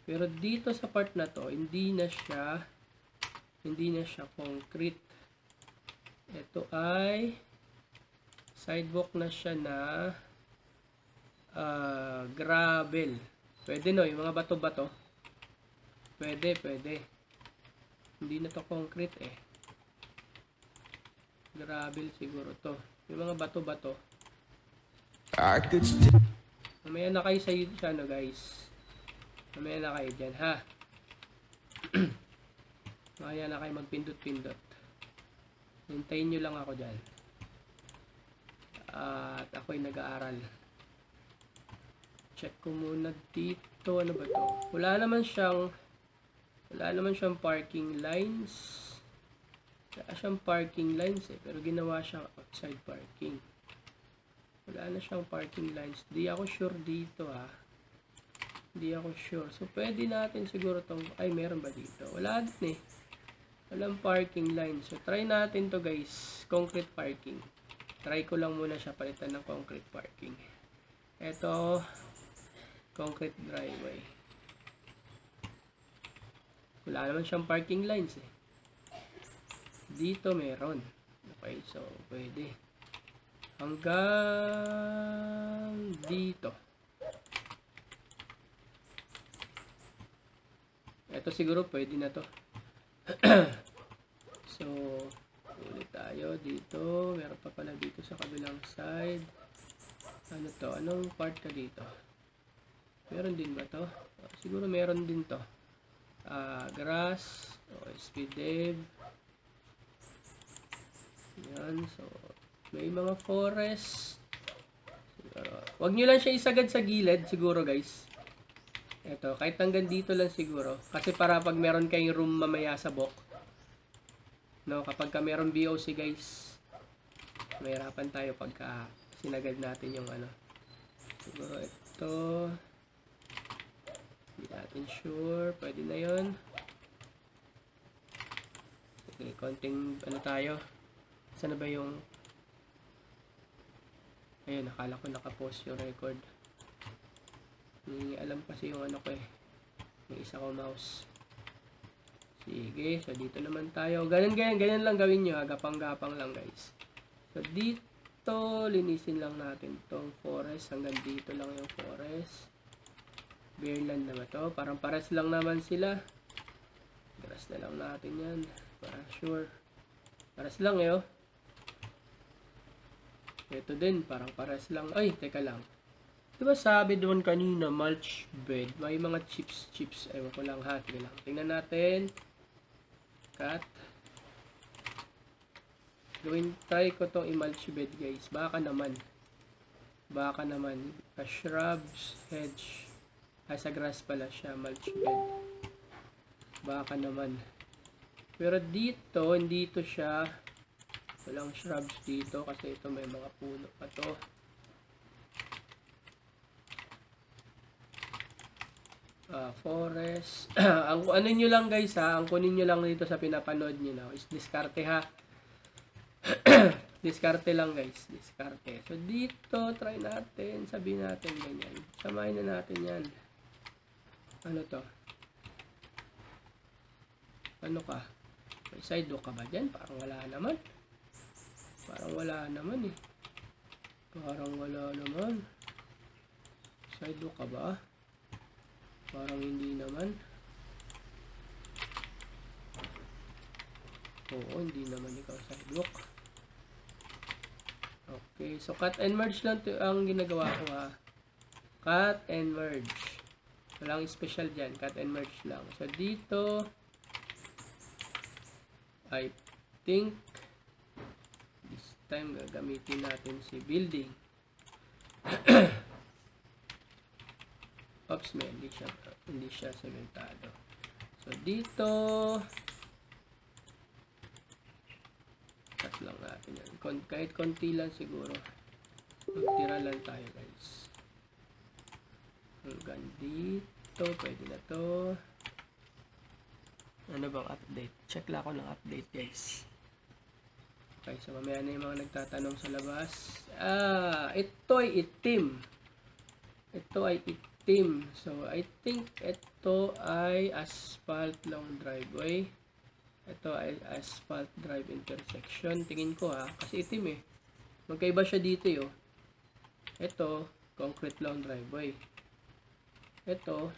Speaker 1: Pero dito sa part na to, hindi na siya concrete. Ito ay sidewalk na siya na gravel. Pwede no, yung mga bato-bato. Pwede. Hindi na to concrete eh. Gravel siguro to. Yung mga bato-bato. Mamaya na kayo sa ano guys. Mamaya na kayo dyan ha. Mamaya na kayo magpindot-pindot. Hintayin nyo lang ako dyan. At ako'y nag-aaral. Check ko muna dito. Ano ba to? Wala naman siyang parking lines. Wala siyang parking lines eh. Pero ginawa siyang outside parking. Wala na siyang parking lines. Di ako sure dito ha. Di ako sure. So pwede natin siguro tong... Ay meron ba dito? Wala din eh. Walang parking lines. So try natin to guys. Concrete parking. Try ko lang muna siya palitan ng concrete parking. Ito, concrete driveway. Wala naman siyang parking lines eh. Dito meron. Okay, so pwede. Hanggang dito. Ito siguro pwede na to. So, ulit tayo dito. Meron pa pala dito sa kabilang side. Ano to? Anong part ka dito? Meron din ba to? Siguro meron din to. Grass. OSP Dev. Yan. So, may mga forest. Siguro. Huwag nyo lang siya isagad sa gilid siguro guys. Ito. Kahit hanggang dito lang siguro. Kasi para pag meron kayong room mamaya sa book. No, kapag ka meron BOC guys, mahirapan tayo pagka sinagad natin yung ano. Siguro ito. Hindi natin sure. Pwede na yun. Okay, konting ano tayo. Saan na ba yung... Ayun, nakala ko nakapost yung record. Hindi alam kasi yung ano ko eh. May isa ko mouse. Sige, so dito naman tayo. Ganyan lang gawin nyo ha. Gapang-gapang lang guys. So dito, linisin lang natin tong forest. Hanggang dito lang yung forest. Bare land na ba to? Parang pares lang naman sila. Grass na lang natin yan. Para sure. Pares lang eh oh. Ito din, parang pares lang. Ay, teka lang. Diba sabi doon kanina, mulch bed. May mga chips. Ewan ko lang ha. Tingnan lang. Tingnan natin. Cut. Try ko tong i-mulch bed guys. Baka naman. Shrubs, hedge. Sa grass pala siya, mulch bed. Baka naman. Pero dito, hindi to siya. Walang shrubs dito kasi ito may mga puno pa to. Forest. Ang ano nyo lang guys ha, ang kunin nyo lang dito sa pinapanood nyo na is diskarte ha. Diskarte lang guys, diskarte. So dito, try natin, sabihin natin ganyan. Samahin na natin yan. Ano to? Ano ka? May sidewalk ka ba dyan? Parang wala naman. Sidewalk ka ba? Parang hindi naman. Oo, hindi naman ikaw sidewalk. Okay, so cut and merge lang ang ginagawa ko ha. Cut and merge. Walang special dyan. Cut and merge lang. So dito, I think this time gagamitin natin si building. Oops, hindi siya sementado. So dito, cut lang natin yan. Kahit konti lang siguro. Magtira lang tayo guys. Hanggang dito, pwede na to. Ano bang update? Check lang ako ng update guys. Okay, so mamaya na yung mga nagtatanong sa labas. Ito ay itim. So, I think ito ay asphalt long driveway. Ito ay asphalt drive intersection. Tingin ko ha, kasi itim eh. Magkaiba siya dito eh. Ito, concrete long driveway. Ito,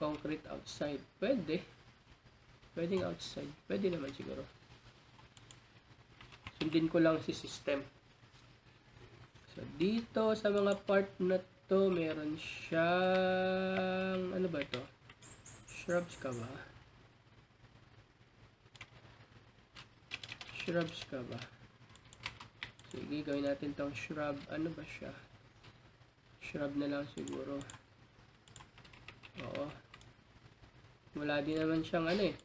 Speaker 1: concrete outside. Pwede. Pwedeng outside. Pwede naman siguro. Sundin ko lang si system. So, dito sa mga part na to, meron siyang, ano ba to? Shrubs ka ba? Shrubs ka ba? Sige, gawin natin tong shrub. Ano ba siya? Shrub na lang siguro. Oo. Wala din naman siyang ano eh.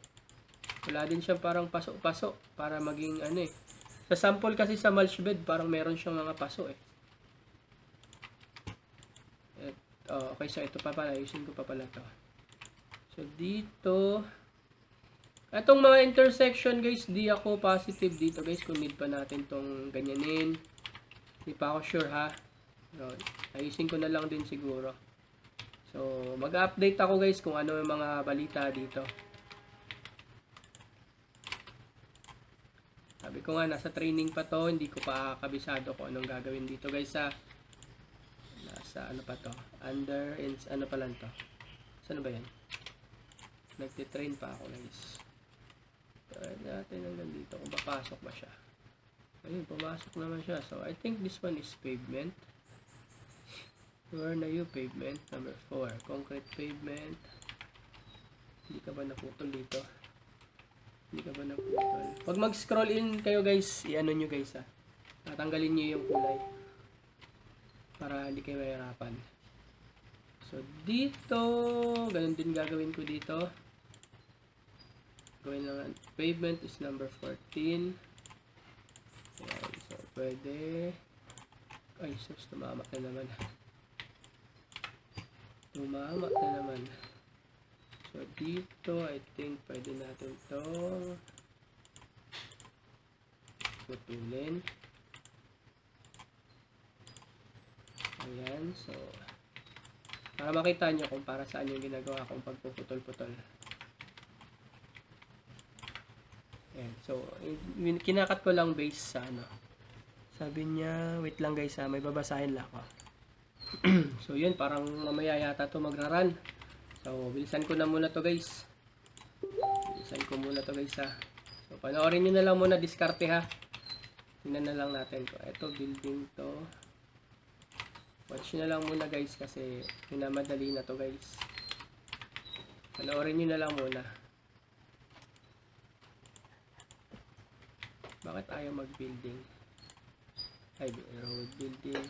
Speaker 1: Wala din siyang parang paso-paso para maging ano eh. Sa sample kasi sa mulch bed, parang meron siyang mga paso eh. Okay, so ito pa pala. Ayusin ko pa pala to. So, dito. Itong mga intersection guys, di ako positive dito guys kung need pa natin tong ganyanin. Di pa ako sure ha. So, ayusin ko na lang din siguro. So, mag-update ako guys kung ano yung mga balita dito. Sabi ko nga, nasa training pa to. Hindi ko pa kabisado kung anong gagawin dito guys ha. Nasa ano pa to? Under, ano pa lang to? Saan ba yan? Nagtitrain pa ako guys. Try natin hanggang dito kung papasok ba siya. Ayun, pumasok naman siya. So, I think this one is pavement. Where na you pavement? Number 4. Concrete pavement. Hindi ka ba naputol dito? Hindi ka ba naputol? Pag mag-scroll in kayo guys, i-ano nyo guys ha. Tatanggalin nyo yung kulay. Para hindi kayo mahirapan. So, dito, ganun din gagawin ko dito. Gawin lang, pavement is number 14. Ayan, so pwede. Ay, sus, tumama na naman. Tumama na naman. So, dito, I think, pwede natin to putulin. Ayan, so, para makita nyo kung para saan yung ginagawa kong pagpuputol-putol. Ayan, so, kinakat ko lang base sa ano. Sabi niya, wait lang guys ha, may babasahin lang ako. So, yun, parang mamaya yata to magra-run. So, bilisan ko na muna to guys. Bilisan ko muna to guys ha. So, panoorin nyo na lang muna, diskarte ha. Tingnan na lang natin ko. Ito, building to. Watch nyo na lang muna guys kasi minamadali na to guys. Panoorin nyo na lang muna. Bakit ayaw mag-building? Ay, road building.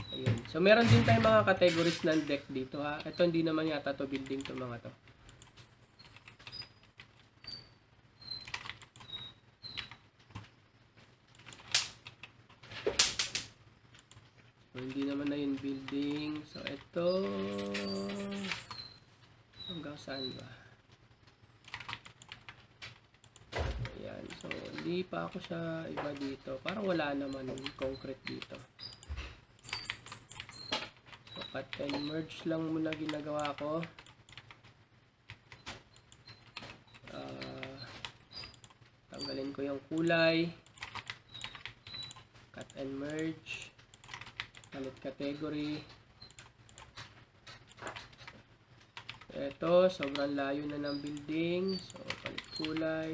Speaker 1: Ayun. So, meron din tayong mga categories ng deck dito ha. Ito hindi naman yata to building to mga to. So, hindi naman na yung building. So, ito hanggang saan ba? Ayan. So, hindi pa ako sa iba dito. Parang wala naman concrete dito. So, cut and merge lang muna ginagawa ko. Tanggalin ko yung kulay. Cut and merge. Palit category. Ito, sobrang layo na ng building. So, palit kulay.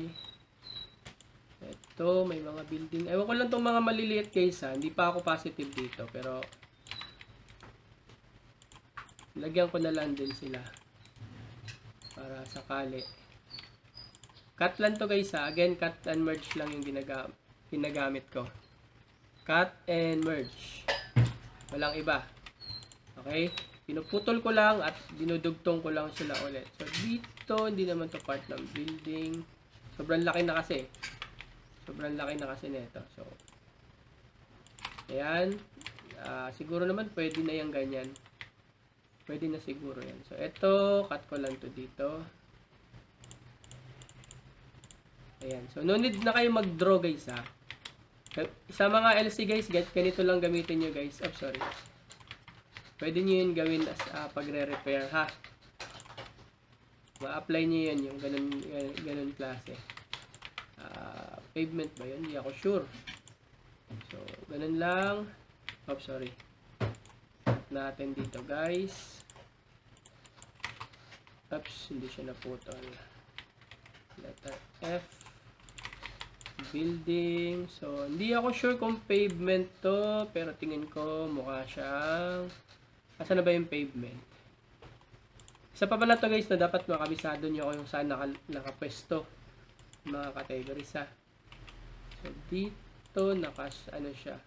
Speaker 1: Ito, may mga building. Ewan ko lang itong mga maliliit guys ha. Hindi pa ako positive dito. Pero, lagyan ko na lang din sila. Para sakali. Cut lang to guys ha. Again, cut and merge lang yung ginagamit ko. Cut and merge. Walang iba. Okay? Pinuputol ko lang at dinudugtong ko lang sila ulit. So, dito, hindi naman to part ng building. Sobrang laki na kasi. Sobrang laki na kasi nito. So, ayan. Siguro naman pwede na yung ganyan. Pwede na siguro yan. So, ito, cut ko lang to dito. Ayan. So, no need na kayo mag-draw guys ha. Sa mga LC guys, ganito lang gamitin nyo guys. Oh, sorry. Pwede nyo yun gawin as pagre-repair ha. Ma-apply nyo yun, yung ganun klase. Pavement ba yun? Hindi ako sure. So, ganun lang. Oh, sorry. natin dito guys. Oops, hindi siya naputol. Letter F. Building. So, hindi ako sure kung pavement to, pero tingin ko mukha siyang... Asan na ba yung pavement? Isa pa pala to guys na dapat makabisado nyo kung saan nakapwesto mga categories ha. So, dito ano siya.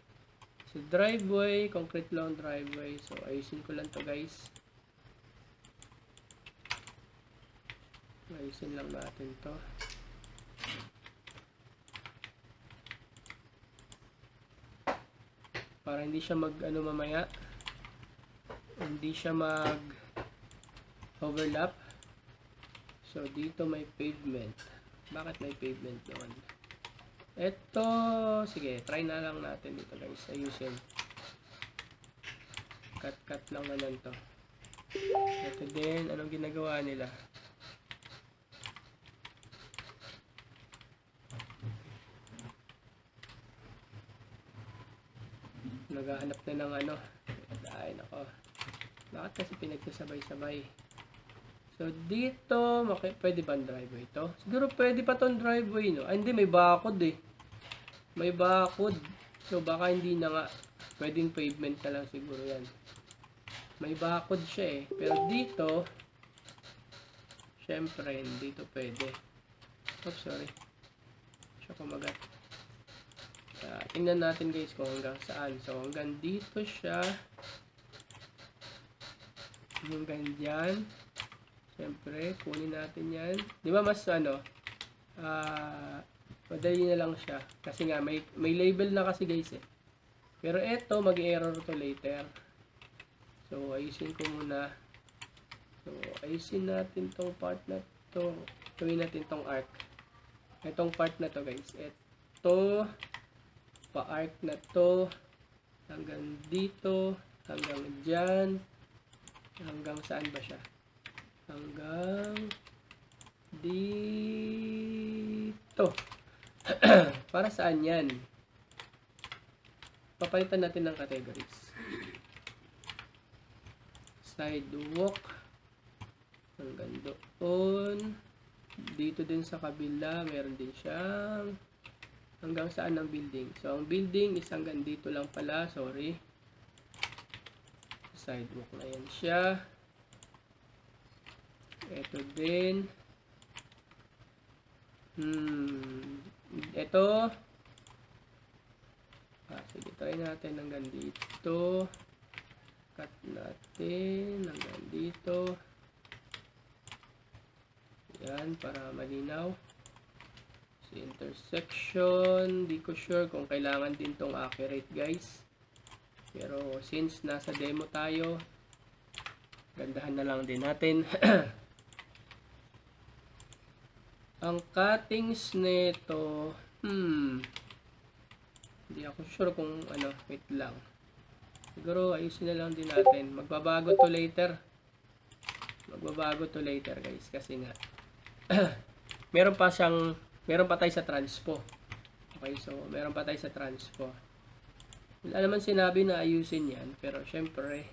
Speaker 1: So, driveway, concrete long driveway. So, ayusin ko lang to guys. Ayusin lang natin to. Para hindi siya mamaya. Hindi siya overlap. So, dito may pavement. Bakit may pavement doon? Ito, sige, try na lang natin dito guys. Ayusin. Cut lang naman to. Ito din, anong ginagawa nila? Naghahanap na ng ano. Ay, nako. Bakit kasi pinagsasabay-sabay? So, dito, pwede ba ang driveway ito? Siguro pwede pa tong driveway, no? Ay, hindi, may bakod eh. May bakod. So, baka hindi na nga. Pwedeng pavement na lang siguro yan. May bakod siya eh. Pero dito, syempre, hindi ito pwede. Oops, sorry. Siya kumagat. Tingnan natin guys kung hanggang saan. So, hanggang dito siya. Hanggang dyan. Siyempre, kunin natin yan. Di ba mas madali na lang siya. Kasi nga, may label na kasi guys eh. Pero eto, mag-error to later. So, ayusin ko muna. So, ayusin natin tong part na to. Gawin natin tong arc. Etong part na to guys. Eto, pa-arc na to. Hanggang dito. Hanggang dyan. Hanggang saan ba siya? Hanggang dito. Para saan yan? Papalitan natin ng categories. Sidewalk. Hanggang doon. Dito din sa kabila, meron din siyang hanggang saan ang building. So, ang building is hanggang dito lang pala. Sorry. Sidewalk na yan siya. Ito din. Ito. Sige, try natin hanggang dito. Cut natin hanggang dito. Yan, para malinaw. Si intersection, di ko sure kung kailangan din tong accurate guys. Pero since nasa demo tayo, gandahan na lang din natin. Ang cuttings nito, hindi ako sure kung wait lang. Siguro ayusin na lang din natin. Magbabago to later guys, kasi nga meron pa tayo sa transpo. Okay, so meron pa tayo sa transpo. Wala naman sinabi na ayusin yan, pero syempre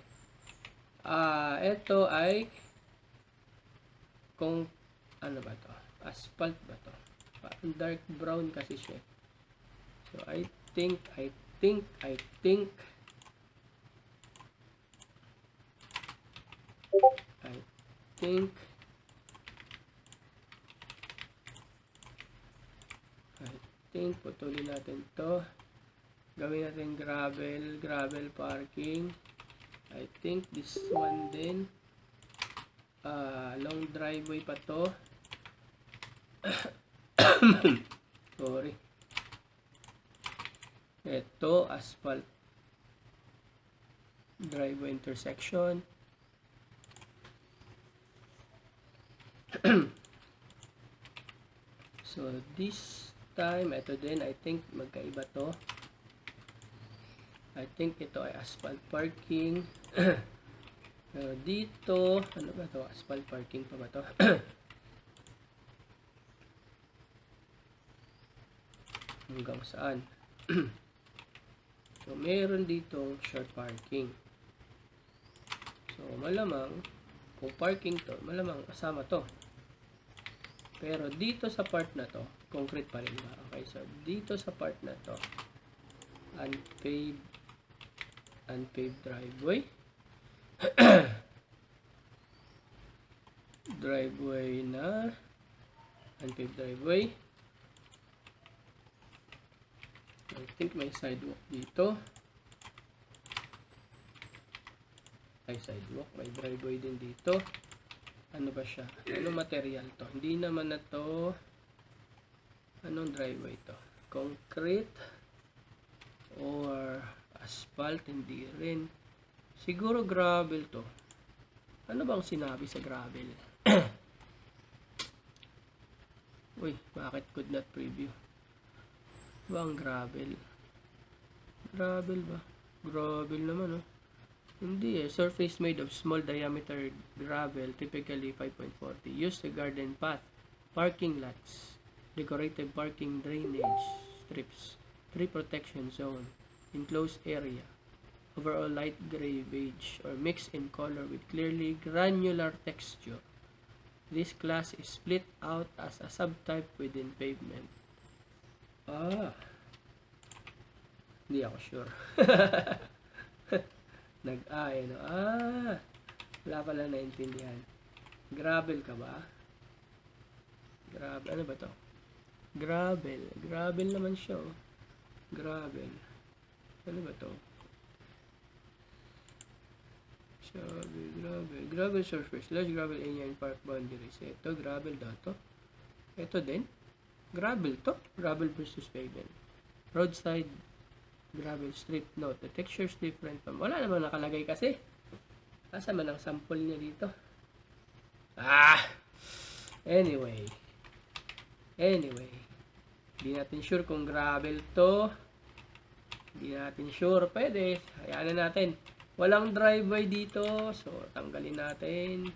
Speaker 1: ito ay kung ano ba to? Asphalt ba to? Dark brown kasi siya. So I think putulin natin to. Gawin natin gravel parking. I think this one din. Long driveway pa to. Sorry. Ito, asphalt driveway intersection. So, this time, ito din, I think magkaiba to. I think ito ay asphalt parking. Pero dito, ano ba to? Asphalt parking pa ba to? Hanggang saan? So, meron dito short parking. So, malamang, kung parking to, malamang kasama to. Pero dito sa part na to, concrete pa rin ba? Okay, so dito sa part na to, unpaved driveway. Driveway na unpaved driveway. I think may sidewalk dito. Ay, sidewalk. May driveway din dito. Ano ba siya? Anong material to? Hindi naman na to. Anong driveway to? Concrete or asphalt? Hindi rin. Siguro gravel to. Ano bang sinabi sa gravel? Uy, bakit could not preview? Bang gravel? Gravel ba? Gravel naman, oh. Hindi eh. Surface made of small diameter gravel, typically 5.40. Used to garden path, parking lots, decorative parking drainage strips, tree protection zone, enclosed area. Overall light gray beige or mixed in color with clearly granular texture. This class is split out as a subtype within pavement. Hindi ako sure. No? Wala pala naintindihan. Gravel ka ba? Gravel, ano ba to? Gravel naman siya, oh. Gravel. Ano ba to? Gravel surface, large gravel area in park boundaries. Ito, gravel daw to. Ito din. Gravel to. Gravel versus pavement. Roadside gravel strip. Note, the texture is different from... Wala naman nakalagay kasi. Asa man ang sample niya dito? Anyway. Hindi natin sure kung gravel to. Hindi natin sure. Pwede. Hayaan na natin. Walang driveway dito. So, tanggalin natin.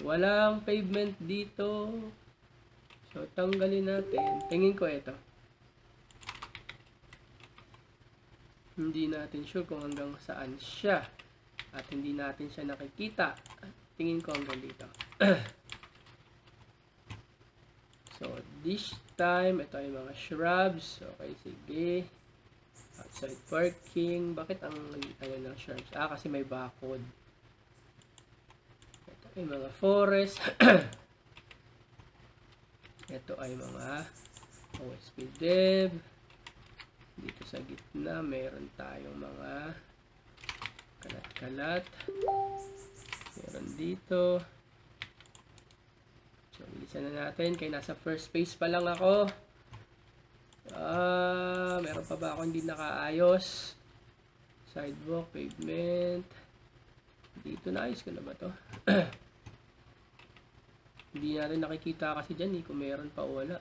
Speaker 1: Walang pavement dito. So, tanggalin natin. Tingin ko ito. Hindi natin sure kung hanggang saan siya. At hindi natin siya nakikita. Tingin ko hanggang dito. So, this time, ito ay mga shrubs. Okay, sige. Outside parking. Bakit ang ano ng shrubs? Kasi may bakod. Ito ay mga forest. Ito ay mga OSP Dev. Dito sa gitna, meron tayong mga kalat-kalat. Meron dito. So, bilisan na natin. Kaya nasa first phase pa lang ako. Meron pa ba ako hindi nakaayos? Sidewalk, pavement. Dito naayos ko na ba to? Hindi natin nakikita kasi dyan kung meron pa o wala.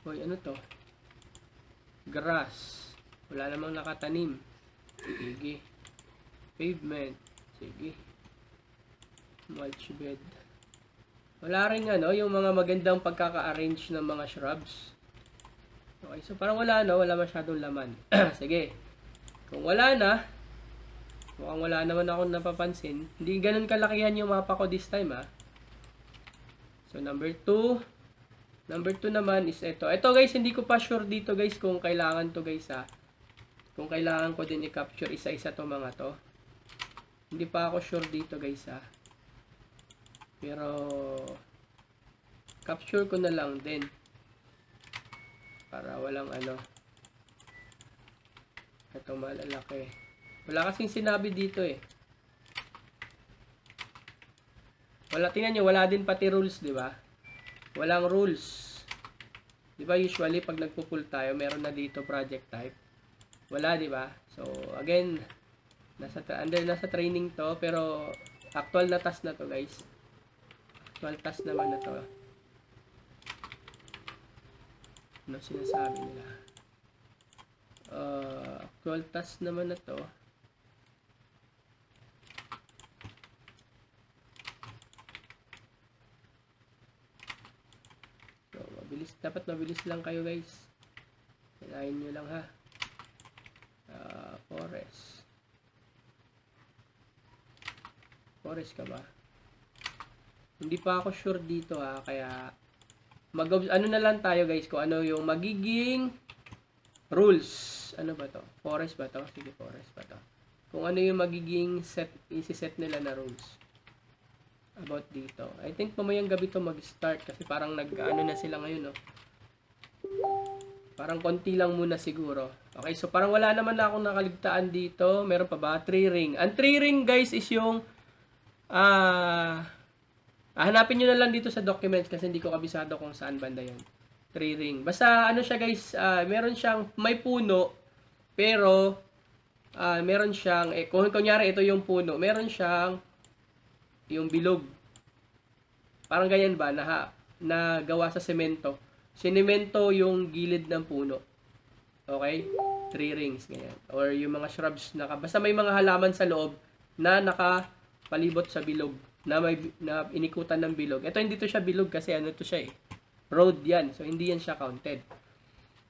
Speaker 1: Hoy, ano to? Grass. Wala namang nakatanim. Sige. Pavement. Sige. Mulch bed. Wala rin yung mga magandang pagkaka-arrange ng mga shrubs. Okay, so parang wala masyadong laman. Sige. Kung wala na, mukhang wala naman ako napapansin. Hindi ganun kalakihan yung mapa ko this time, So, number 2. Number 2 naman is ito. Ito guys, hindi ko pa sure dito guys kung kailangan to guys Kung kailangan ko din i-capture isa-isa to mga to. Hindi pa ako sure dito guys Pero capture ko na lang din. Para walang ito malalaki. Wala kasing sinabi dito Tingnan nyo, wala din pati rules, di ba? Walang rules. Di ba usually pag nagpo-pull tayo, meron na dito project type. Wala, di ba? So, again, nasa training to, pero actual na task na to, guys. Actual task naman na to. Ano sinasabi nila? Actual task naman na to. So, mabilis Dapat mabilis lang kayo guys. Hinahin nyo lang ha. Forest. Forest ka ba? Hindi pa ako sure dito ha. Kaya ano na lang tayo guys kung ano yung magiging rules. Ano ba to? Forest ba to? Sige, forest ba to? Kung ano yung magiging isi-set nila na rules about dito. I think mamayang gabi to mag-start kasi parang nag-ano na sila ngayon, no? Parang konti lang muna siguro. Okay, so parang wala naman na akong nakaligtaan dito. Meron pa ba? 3 ring. Ang 3 ring guys is yung hanapin nyo na lang dito sa documents kasi hindi ko kabisado kung saan banda yun. 3 ring. Basta ano siya guys, meron siyang may puno pero meron siyang kung kunyari ito yung puno, meron siyang yung bilog. Parang ganyan ba na gawa sa semento. Sinemento yung gilid ng puno. Okay? 3 rings ganyan. Or yung mga shrubs basta may mga halaman sa loob na nakapalibot sa bilog na inikutan ng bilog. Ito hindi to siya bilog kasi ano to siya road yan. So hindi yan siya counted.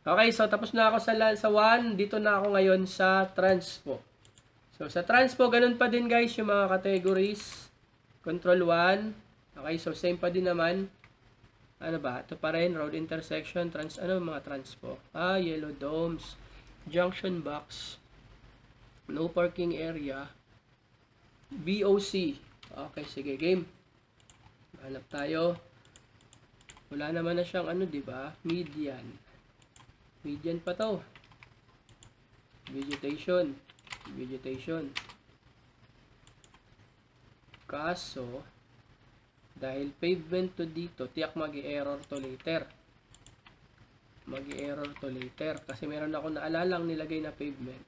Speaker 1: Okay, so tapos na ako sa 1. Dito na ako ngayon sa transpo. So sa transpo, ganun pa din guys yung mga categories. Control 1. Okay, so same pa din naman. Ano ba? Ito pa rin, road intersection, mga transpo? Yellow domes, junction box, no parking area, BOC. Okay, sige, game. Hanap tayo. Wala naman na siyang di ba? Median. Median pa to. Vegetation. Kaso, dahil pavement to dito, tiyak mag-i-error to later. Kasi meron ako naalalang nilagay na pavement.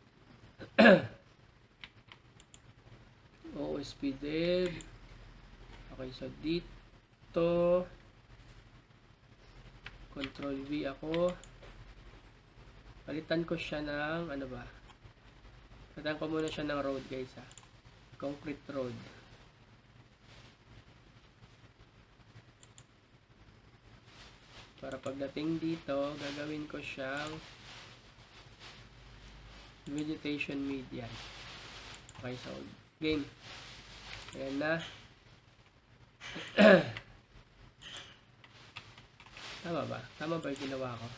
Speaker 1: OSP dev. Okay, so dito Control V ako. Palitan ko siya ng palitan ko muna siya ng road guys ha. Concrete road. Para pagdating dito, gagawin ko siyang vegetation median. Okay, so game. Ayan na. Tama ba? Tama ba yung ginawa ko?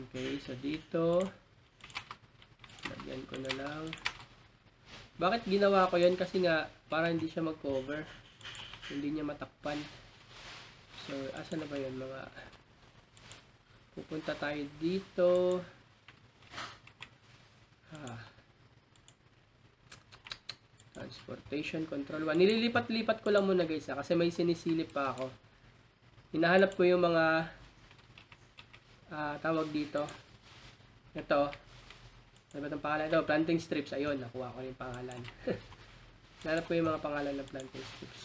Speaker 1: Okay, so dito lagyan ko na lang. Bakit ginawa ko yan? Kasi nga, para hindi siya mag-cover. Hindi niya matakpan. So, asa na ba yun mga pupunta tayo dito. Transportation control 1. Nililipat-lipat ko lang muna guys kasi may sinisilip pa ako. Hinahanap ko yung mga tawag dito. Ito. Ano ba itong pangalan? Ito, planting strips. Ayun, nakuha ko yung pangalan. Hinahanap ko yung mga pangalan ng planting strips.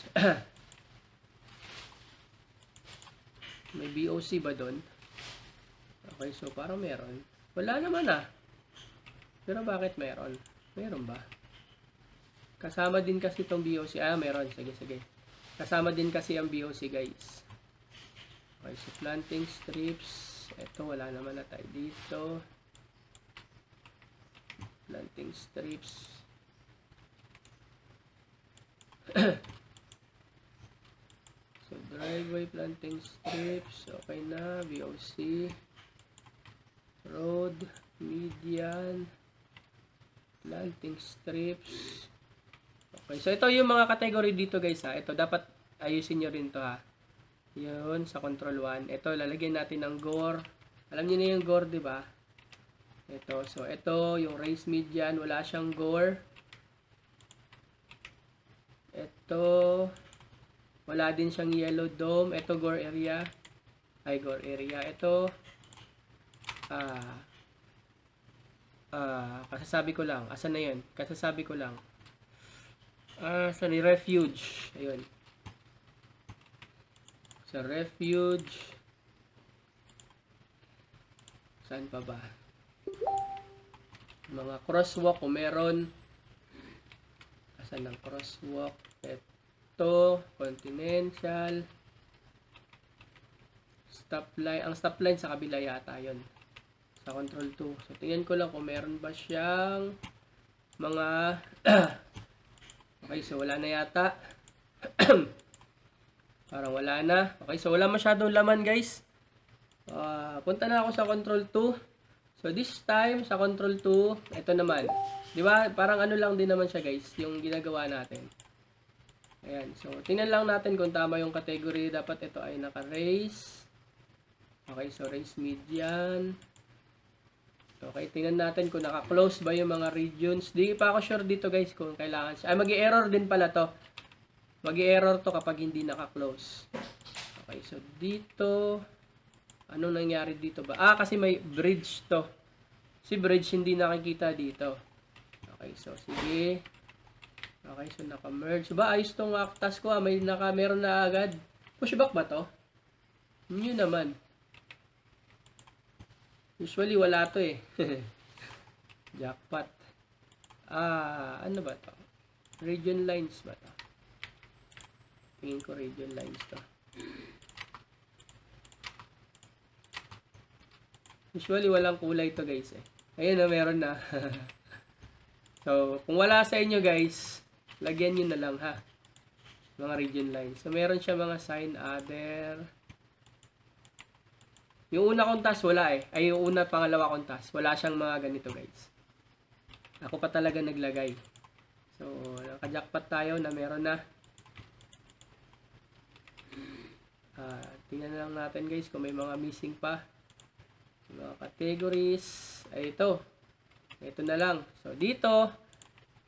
Speaker 1: May BOC ba doon? Okay, so parang meron. Wala naman Pero bakit meron? Meron ba? Kasama din kasi itong BOC. Meron. Sige. Kasama din kasi ang BOC, guys. Okay, so planting strips. Ito, wala naman na tayo dito. Planting strips. So, driveway planting strips. Okay na. BOC. Road. Median. Planting strips. Okay, so ito yung mga category dito guys Ito dapat ayusin nyo rin to Yun, sa control 1. Ito, lalagyan natin ng gore. Alam niyo na yung gore, di ba? Ito, so ito yung race median, wala siyang gore. Ito, wala din siyang yellow dome. Ito gore area. Gore area. Ito kasasabi ko lang. Asan na 'yon? Kasasabi ko lang. Sorry, refuge. Ayun. Sa refuge. Saan pa ba? Mga crosswalk kung meron. Asan ang crosswalk? Ito. to, confidential. Stop line. Ang stop line sa kabila yata yon. Sa control 2. So, tingnan ko lang kung meron ba siyang mga okay, so wala na yata. Parang wala na. Okay, so wala masyadong laman, guys. Punta na ako sa control 2. So, this time, sa control 2, ito naman. Di ba? Parang ano lang din naman siya, guys, yung ginagawa natin. Ayan. So, tingnan lang natin kung tama yung category. Dapat ito ay naka-raise. Okay, so raise median. Okay, tingnan natin kung naka-close ba yung mga regions. Di pa ako sure dito, guys, kung kailangan siya. Ay, mag-i-error din pala to. Mag-i-error to kapag hindi naka-close. Okay, so dito, anong nangyari dito ba? Kasi may bridge to. Si bridge hindi nakikita dito. Okay, so sige. Okay, so naka-merge. Ba, ayos tong task ko. Meron na agad. Pushback ba to? Yun naman. Usually wala to eh. Jackpot. Ano ba to? Region lines ba to? Tingin ko region lines to. Usually walang kulay to, guys eh. Ayun na, meron na. So, kung wala sa inyo, guys, lagyan nyo na lang ha. Mga region lines. So, meron siya mga sign other. Yung una kong task, wala eh. Ay, yung una, pangalawa kong task. Wala siyang mga ganito, guys. Ako pa talaga naglagay. So, naka-jackpot tayo na meron na. Tingnan lang natin, guys, kung may mga missing pa. Mga categories. Ay, ito. Ito na lang. So, dito,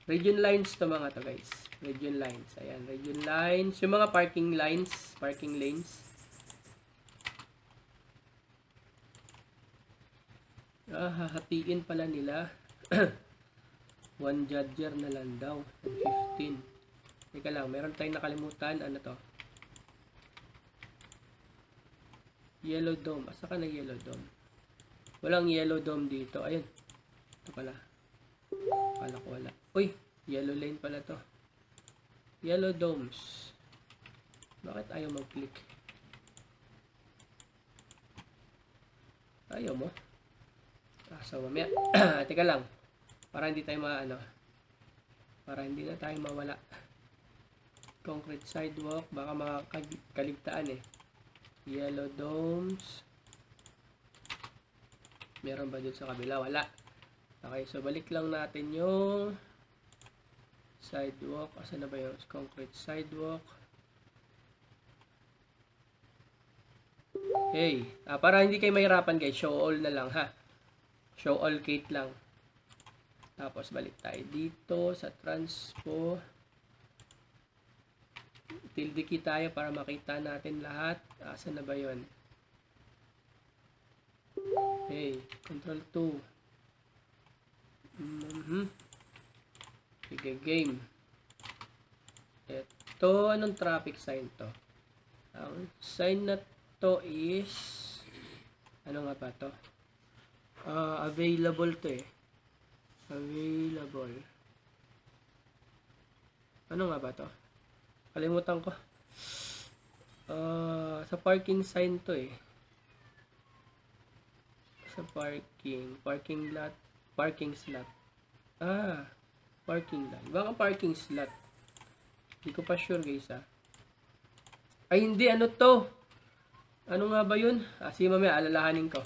Speaker 1: region lines to mga to, guys. Region lines. Ayan, region lines. Yung mga parking lines, parking lanes. Hahatiin pala nila. 1 judger na lang daw. 15. Teka lang, meron tayong nakalimutan. Ano to? Yellow dome. Asa ka na yellow dome? Walang yellow dome dito. Ayun. Ito pala. Akala ko wala. Uy! Yellow lane pala to. Yellow domes. Bakit ayaw mag-click? Ayaw mo? So, mamaya. Teka lang. Para hindi tayo para hindi na tayo mawala. Concrete sidewalk. Baka makakaligtaan eh. Yellow domes. Meron ba dito sa kabila? Wala. Okay, so balik lang natin yung sidewalk. Asan na ba yung concrete sidewalk? Hey, para hindi kayo mahirapan, guys, show all na lang ha. Show all Kate lang. Tapos balik tayo dito sa transpo. Tilde key tayo para makita natin lahat. Asan na ba yun? Hey, control 2. Sige, game. Ito, anong traffic sign to? Ang sign na to is ano nga ba to? Available to eh. Available. Ano nga ba to? Kalimutan ko. Sa parking sign to eh. Sa parking lot, parking slot. Parking lot. Baka parking slot. Hindi ko pa sure, guys Ay, hindi. Ano to? Ano nga ba yun? Sige, mamaya, alalahanin ko.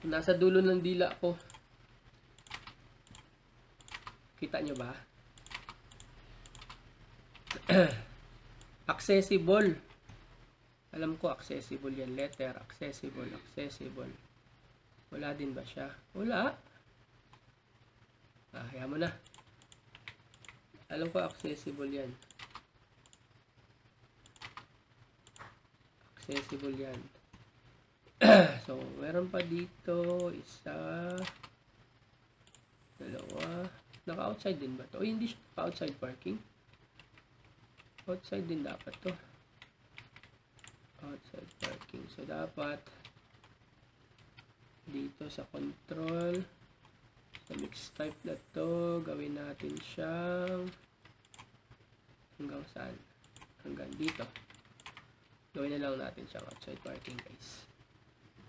Speaker 1: Nasa dulo ng dila ko. Kita nyo ba? Accessible. Alam ko, accessible yan. Letter, accessible. Wala din ba siya? Wala. Kaya mo na. Alam ko, accessible yan. Accessible yan. So, meron pa dito. Isa. Dalawa. Naka-outside din ba to? O, hindi siya outside parking. Outside din dapat to. Outside parking. So, dapat dito sa control, sa mix type na to, gawin natin siyang Hanggang saan? Hanggang dito. Gawin na lang natin siyang outside parking, guys.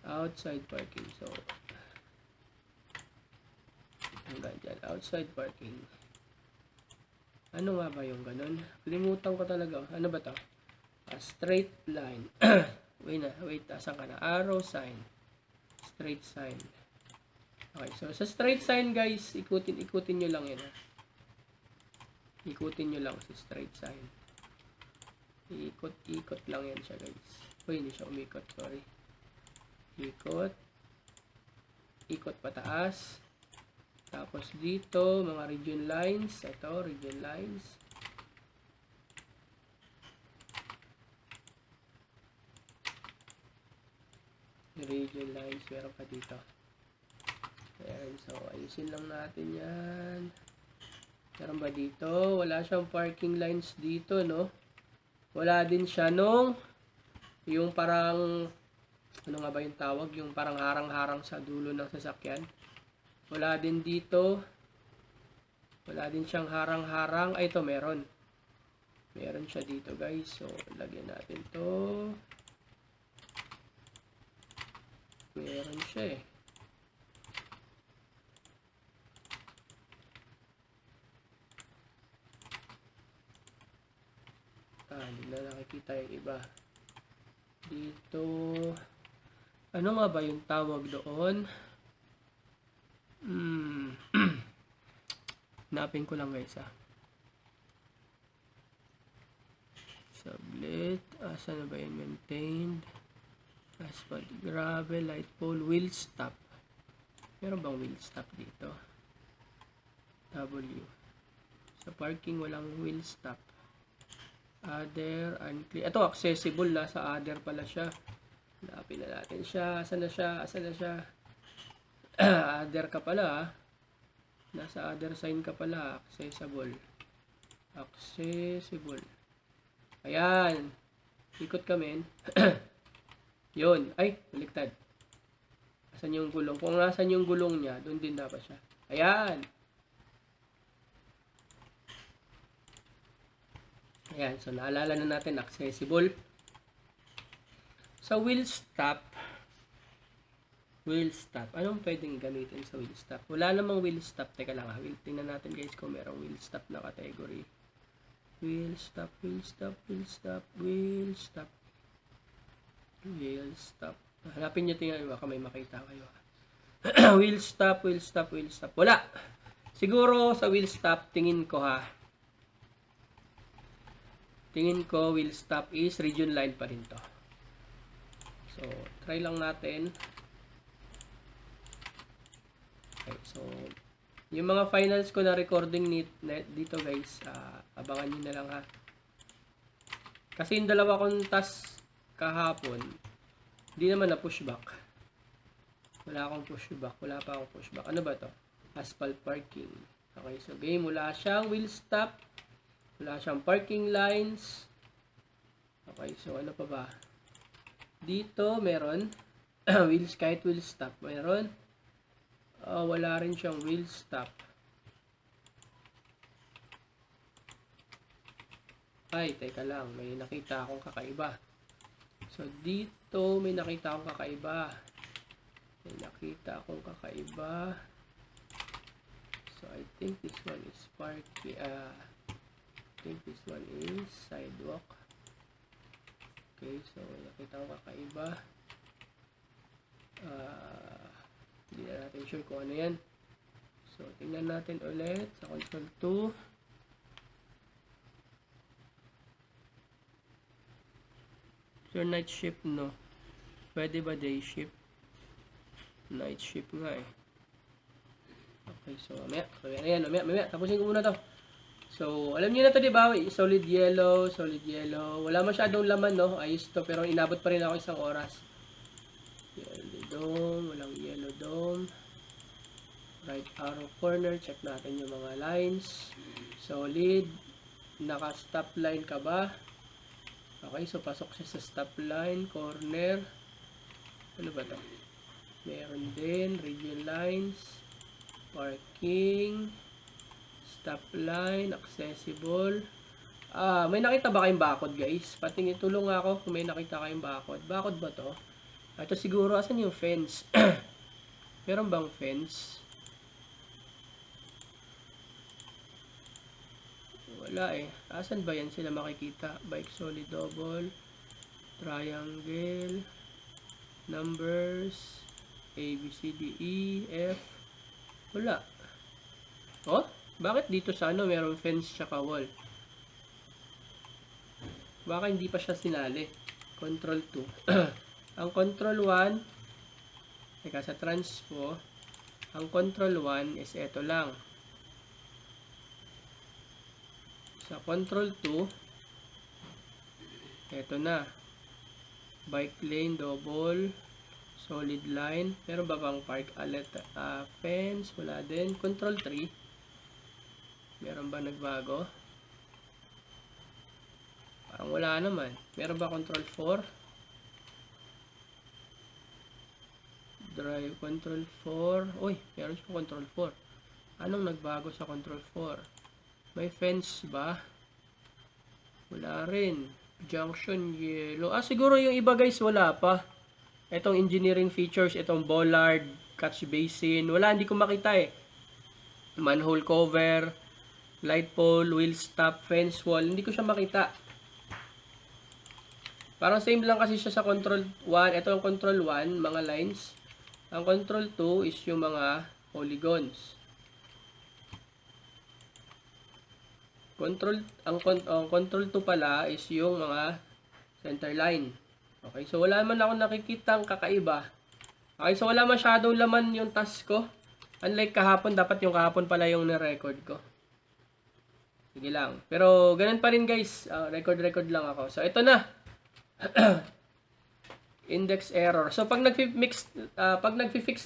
Speaker 1: Outside parking. So, hanggang dyan. Outside parking. Ano nga ba yung ganun? Kalimutan ko talaga. Ano ba to? A straight line. Wait. Asan ka na? Arrow sign. Straight sign. Okay, so sa straight sign, guys, ikutin nyo lang yan. Ikutin nyo lang sa straight sign. Ikot lang yan siya, guys. Uy, hindi siya umikot, sorry. Ikot pataas. Tapos dito, mga region lines. Ito, region lines. Region lines, meron pa dito. Ayan, so ayusin lang natin yan. Meron ba dito? Wala siyang parking lines dito, no? Wala din siya nung yung parang, ano nga ba yung tawag? Yung parang harang-harang sa dulo ng sasakyan. Wala din dito. Wala din siyang harang-harang. Ay, ito meron. Meron siya dito, guys. So, lagyan natin to. Meron siya eh. Hindi na nakikita yung iba. Dito. Ano nga ba yung tawag doon? Hanapin ko lang, guys, Sublet. Asa na ba yung maintained? Asphalt, gravel, light pole, wheel stop. Meron bang wheel stop dito? W. Sa parking walang wheel stop. Other, unclear. Ito, accessible na. Sa other pala siya. Hanapin na natin siya. Asan na siya? Other ka pala, Nasa other sign ka pala. Accessible. Ayan. Ikot kami. Yun. Ay, baliktad. Asan yung gulong? Kung nasan yung gulong niya, doon din dapat siya. Ayan. Ayan, so naalala na natin, accessible. Sa wheel stop, anong pwedeng gamitin sa wheel stop? Wala namang wheel stop. Teka lang tingnan natin, guys, kung merong wheel stop na category. Wheel stop. Hanapin nyo, tingnan, baka may makita kayo. Wheel stop. Wala. Siguro sa wheel stop, tingin ko, wheel stop is region line pa rin to. So, try lang natin. Okay, so, yung mga finals ko na recording dito, guys, abangan nyo na lang, Kasi yung dalawa kong task kahapon, hindi naman na pushback. Wala pa akong pushback. Ano ba to? Asphalt parking. Okay, so game, wala siyang wheel stop. Wala siyang parking lines. Okay, so ano pa ba? Dito, meron. Kahit wheel stop, meron. Wala rin siyang wheel stop. Ay, teka lang. May nakita akong kakaiba. So, dito, may nakita akong kakaiba. So, I think this one is parking. This one is sidewalk. Okay, so nakita ko kakaiba. Hindi na natin sure kung ano yan. So, tingnan natin ulit sa control 2. Sure, night shift, no? Pwede ba day shift? Night shift nga eh. Okay, so mamaya. Tapusin ko muna to. So, alam niyo na to, di ba? Solid yellow. Wala masyadong laman, no? Ayos to, pero inabot pa rin ako isang oras. Yellow dome, walang yellow dome. Right arrow corner, check natin yung mga lines. Solid. Naka-stop line ka ba? Okay, so pasok siya sa stop line, corner. Ano ba to? Meron din, region lines, parking, stop line, accessible, May nakita ba kayong bakod, guys? Patingin, tulong nga ako kung may nakita kayong bakod. Bakod ba to? Ito siguro, asan yung fence? Meron bang fence? Wala eh. Asan ba yan sila makikita? Bike solid double, triangle, numbers, A, B, C, D, E, F. Wala. Oh? Bakit dito sa ano merong fence tsaka wall? Baka hindi pa siya sinali. Control 2. Ang control 1, teka sa transpo, ang control 1 is eto lang. Sa control 2, eto na. Bike lane, double, solid line. Meron ba bang park alert? Fence, wala din. Control 3. Meron ba nagbago? Parang wala naman. Meron ba control 4? Drive control 4. Uy, meron siya control 4. Anong nagbago sa control 4? May fence ba? Wala rin. Junction yellow. Siguro yung iba guys wala pa. Itong engineering features, itong bollard, catch basin. Wala, hindi ko makita eh. Manhole cover, light pole, wheel stop, fence wall. Hindi ko siya makita. Parang same lang kasi siya sa control 1. Ito ang control 1, mga lines. Ang control 2 is yung mga polygons. Ang control 2 pala is yung mga center line. Okay, so wala man ako nakikitang kakaiba. Okay, so wala masyadong laman yung task ko. Unlike kahapon, dapat yung kahapon pala yung na-record ko. Sige lang. Pero ganun pa rin guys. Record lang ako. So ito na. Index error. So pag nagfi-fix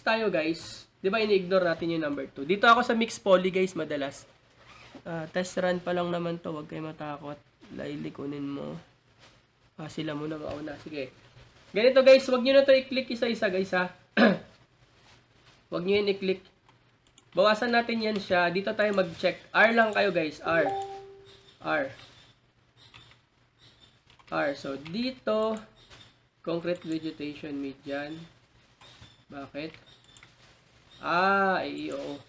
Speaker 1: tayo guys, 'di ba ini-ignore natin yung number 2. Dito ako sa mix poly guys madalas. Test run pa lang naman to, wag kayo matakot. Laili kunin mo. Sila muna mauna. Sige. Ganito guys, wag niyo na to i-click isa-isa guys ha. Wag niyo yun i-click. Bawasan natin yan siya. Dito tayo mag-check. R lang kayo guys. R. So dito concrete vegetation median. Bakit? AEO.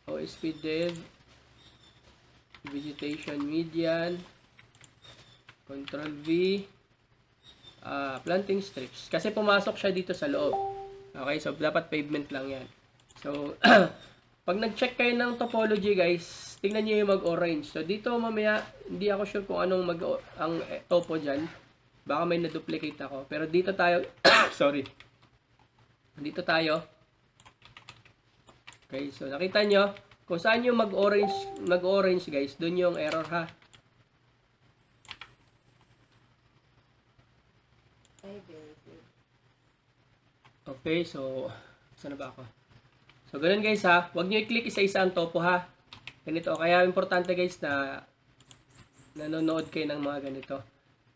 Speaker 1: OSP dev vegetation median, control V, planting strips kasi pumasok siya dito sa loob. Okay, so dapat pavement lang yan. So pag nag-check kayo ng topology guys, tingnan niyo yung mag-orange. So dito mamaya hindi ako sure kung anong ang topo diyan. Baka may na-duplicate ako. Pero dito tayo sorry. Dito tayo. Okay, so nakita nyo, kung saan yung mag-orange guys, doon yung error ha. Okay, so, saan na ba ako? So, ganun guys ha, huwag nyo i-click isa-isa ang topo ha. Ganito, kaya importante guys na nanonood kayo ng mga ganito.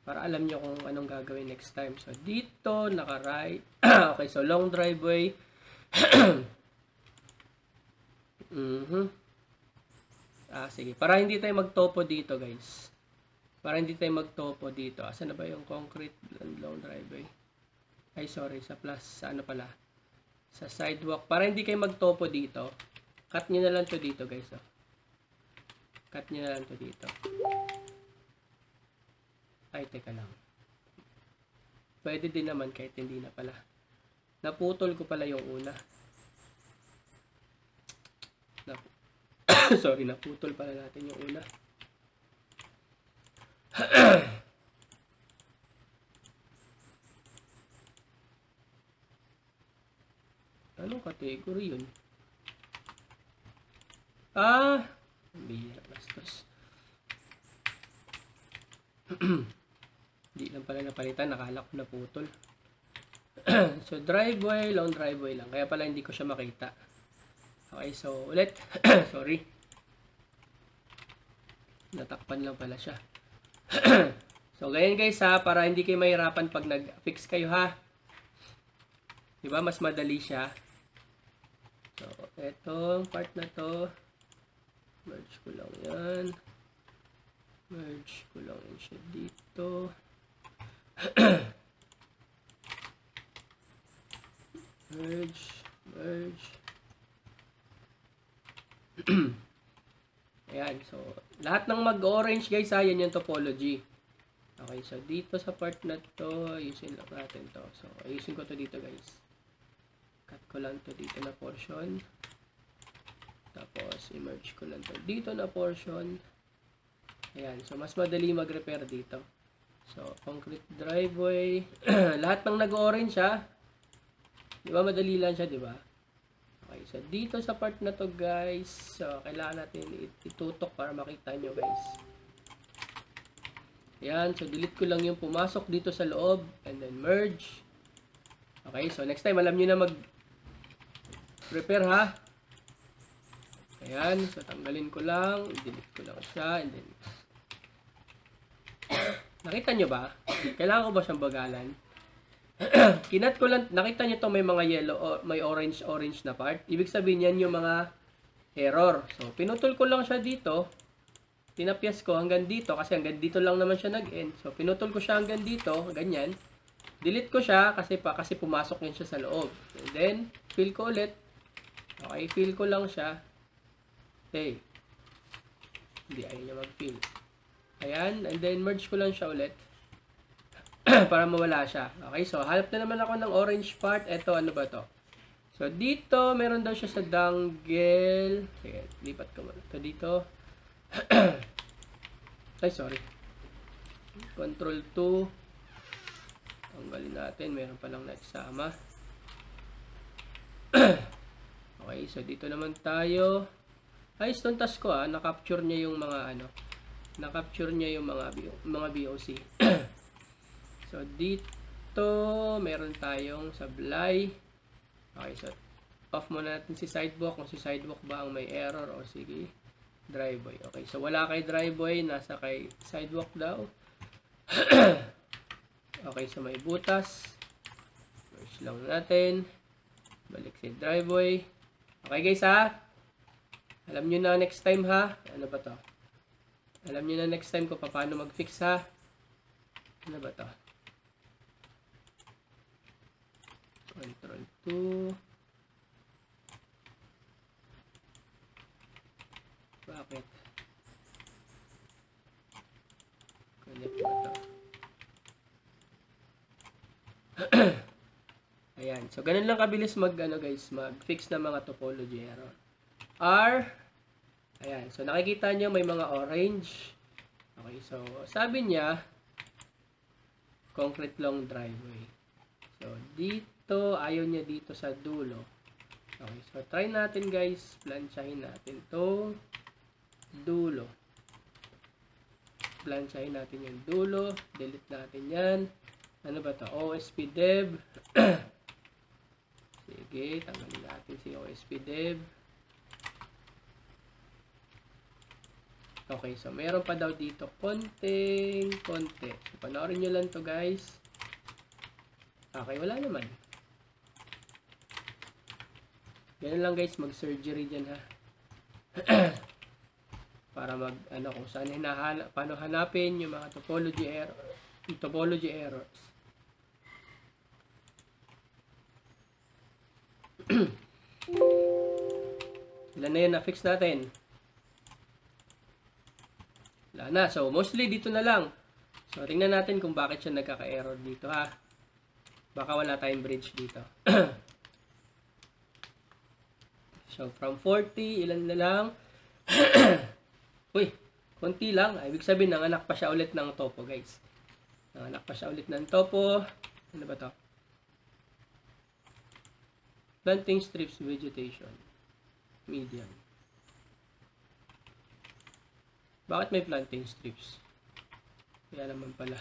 Speaker 1: Para alam nyo kung anong gagawin next time. So, dito, naka-right. Okay, so, long driveway. Sige. Para hindi tayo magtopo dito, guys. Para hindi tayo magtopo dito. Asan na ba yung concrete long driveway? Ay, sorry. Sa plus, sa ano pala? Sa sidewalk. Para hindi kayo magtopo dito, cut nyo na lang to dito, guys. Oh. Cut nyo na lang to dito. Ay, teka lang. Pwede din naman kahit hindi na pala. Naputol ko pala yung una. Sorry, naputol pala natin yung una. Anong category yun? Bihira, bastos. Hindi lang pala napalitan, nakala ko naputol. So, driveway, long driveway lang. Kaya pala hindi ko siya makita. Okay, so, ulit. Sorry. Natakpan lang pala siya. So, ganyan guys ha, para hindi kayo mahirapan pag nag-fix kayo ha. Diba, mas madali siya. So, etong part na to. Merge ko lang yan. Merge ko lang yun siya dito. Merge. Ayan, so lahat ng mag-orange guys ha, yan yung topology. Okay, so dito sa part na to, ayusin lang natin to. So, ayusin ko to dito guys. Cut ko lang to dito na portion. Tapos, i-merge ko lang to dito na portion. Ayan, so mas madali mag-repair dito. So, concrete driveway. Lahat ng nag-orange ha. Di ba madali lang siya, di ba? Okay, so dito sa part na to guys, so kailangan natin itutok para makita nyo guys. Ayan, so delete ko lang yung pumasok dito sa loob and then merge. Okay, so next time alam nyo na mag-repair ha. Ayan, so tanggalin ko lang, delete ko lang siya and then nakita nyo ba? Kailangan ko ba siyang bagalan? Kinat ko lang, nakita nyo to may mga yellow o may orange na part. Ibig sabihin yan yung mga error. So, pinutol ko lang siya dito. Tinapyas ko hanggang dito kasi hanggang dito lang naman siya nag-end. So, pinutol ko siya hanggang dito, ganyan. Delete ko siya kasi pumasok yun siya sa loob. And then, fill ko ulit. Okay, fill ko lang siya. Okay. Hindi, ayaw niya mag-fill. Ayan, and then merge ko lang siya ulit. Para mawala siya. Okay, so hanap na naman ako ng orange part. Ito, ano ba to? So, dito, meron daw siya sa dangle. Sige, lipat ko muna. Ito dito. Ay, sorry. Control 2. Tanggalin natin. Meron palang nagsama. Okay, so dito naman tayo. Ay, stone task ko na-capture niya yung mga ano. Na-capture niya yung mga BOC. So, dito, meron tayong sablay. Okay, so, off muna natin si sidewalk. Kung si sidewalk ba ang may error o sige, driveway. Okay, so wala kay driveway, nasa kay sidewalk daw. Okay, so may butas. Merge lang natin. Balik si driveway. Okay guys ha. Alam nyo na next time ha. Ano ba to? Alam nyo na next time kung paano mag-fix ha. Ano ba to? Control 2. Bakit? Connect ba to? Ayan. So, ganun lang kabilis mag-fix ng mga topology error. R. Ayan. So, nakikita nyo may mga orange. Okay. So, sabi niya, concrete long driveway. So, dito, ayaw niya dito sa dulo. Okay. So, try natin guys. Plansyahin natin itong dulo. Plansyahin natin yung dulo. Delete natin yan. Ano ba to? OSP dev. Sige, tanggalin natin si OSP dev. Okay, so meron pa daw dito konti. So, panoorin nyo lang to guys. Okay, wala naman. Ganun lang guys, mag-surgery dyan ha. Para kung saan paano hanapin yung mga topology errors. Ilan na yun na-fix natin? Wala na. So, mostly dito na lang. So, tingnan natin kung bakit siya nagkaka-error dito ha. Baka wala tayong bridge dito. So, from 40, ilan na lang? Uy, konti lang. Ibig sabihin, nanganak pa siya ulit ng topo, guys. Nanganak pa siya ulit ng topo. Ano ba to? Planting strips vegetation. Medium. Bakit may planting strips? Kaya naman pala.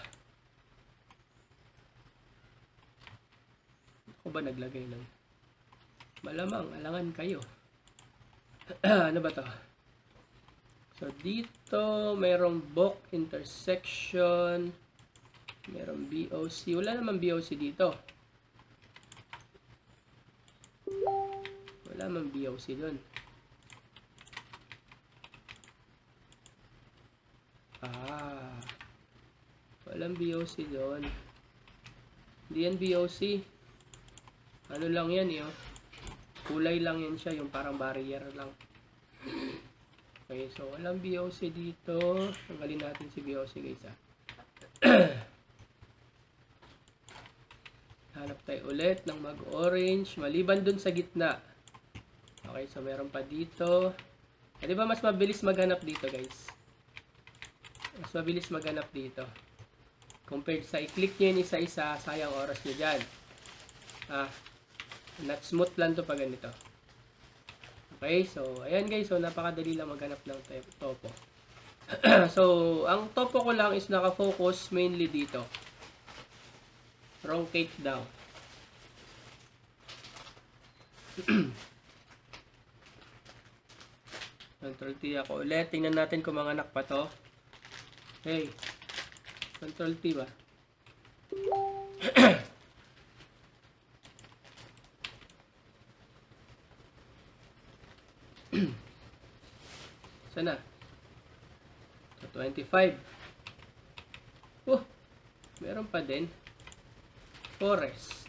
Speaker 1: Ako ba naglagay ng malamang, alangan kayo. Ano ba to? So, dito, merong BOC intersection. Merong BOC. Wala naman BOC dito. Wala naman BOC dun. Walang BOC doon. Hindi yan BOC. Ano lang yan yun. Kulay lang yan siya. Yung parang barrier lang. Okay, so walang BOC dito. Tanggalin natin si BOC guys ha. Hanap tayo ulit ng mag-orange. Maliban dun sa gitna. Okay, so meron pa dito. Di ba mas mabilis maghanap dito guys? Mas mabilis maghanap dito. Compared sa i-click nyo yun isa-isa, sayang oras nyo dyan. Not smooth lang to pag ganito. Okay, so ayan guys, so napakadali lang maghanap ng topo. So, ang topo ko lang is nakafocus mainly dito. Truncate down. Control T ako ulit. Tingnan natin kung mga anak pa to. Hey. Control T ba? Sana? So, 25. Meron pa din. Forest.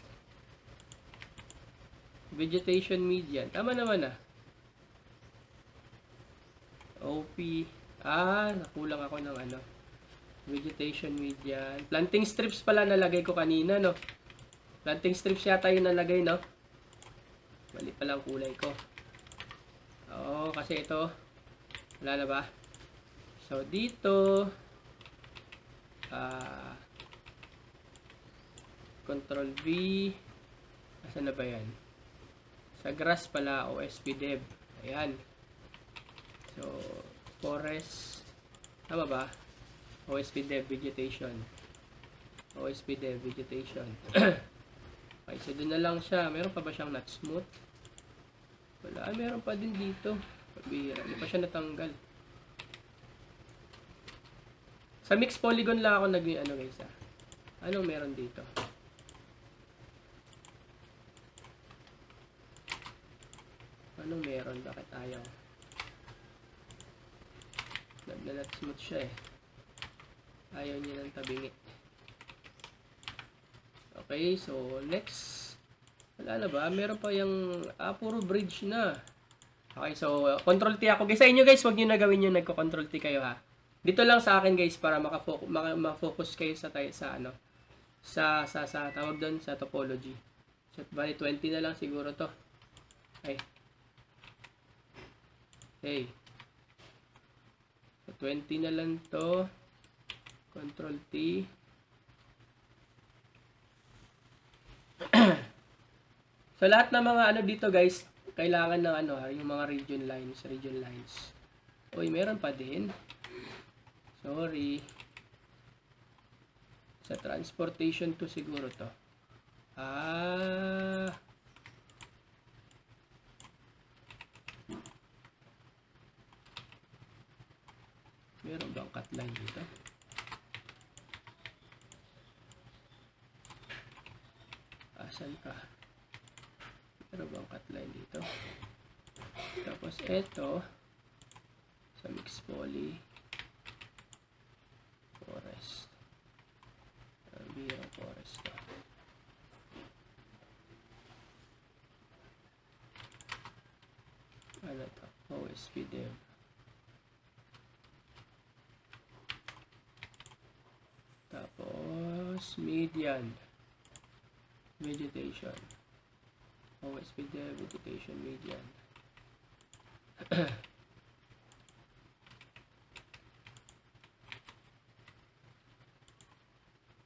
Speaker 1: Vegetation median. Tama naman OP. Nakulang ako ng vegetation median. Planting strips pala nalagay ko kanina, no? Planting strips yata yung nalagay, no? Mali pala ang kulay ko. Kasi ito, wala na ba? So, dito, Control V, asan na ba yan? Sa grass pala, OSP Dev. Ayan. So, forest, tama ba? OSP Dev Vegetation. OSP Dev Vegetation. Okay, so doon na lang siya. Meron pa ba siyang not smooth? Wala, meron pa din dito. Pabira, hindi pa siya natanggal. Sa mixed polygon lang ako guys Anong meron dito? Anong meron? Bakit ayaw? Naglalat smooth siya Ayaw niya ng tabingi. Okay, so next. Wala na ba? Meron pa yung puro bridge na. Okay, so control T ako. Guys, sa inyo guys, wag niyo na gawin yung nagko-control T kayo ha. Dito lang sa akin guys para maka-focus kayo sa tawag doon sa topology. So, bali 20 na lang siguro to. Okay. So, 20 na lang to. Control T. So, lahat ng mga dito guys, kailangan ng yung mga region lines. Meron pa din. Sorry. Sa transportation to siguro to. Meron bang cut line dito? Asan ka? Meron bang cut line dito? Tapos eto sa mixed poly forest. Birang forest to. Ano to? OSP Dev. Tapos median vegetation. OSP Dev vegetation median.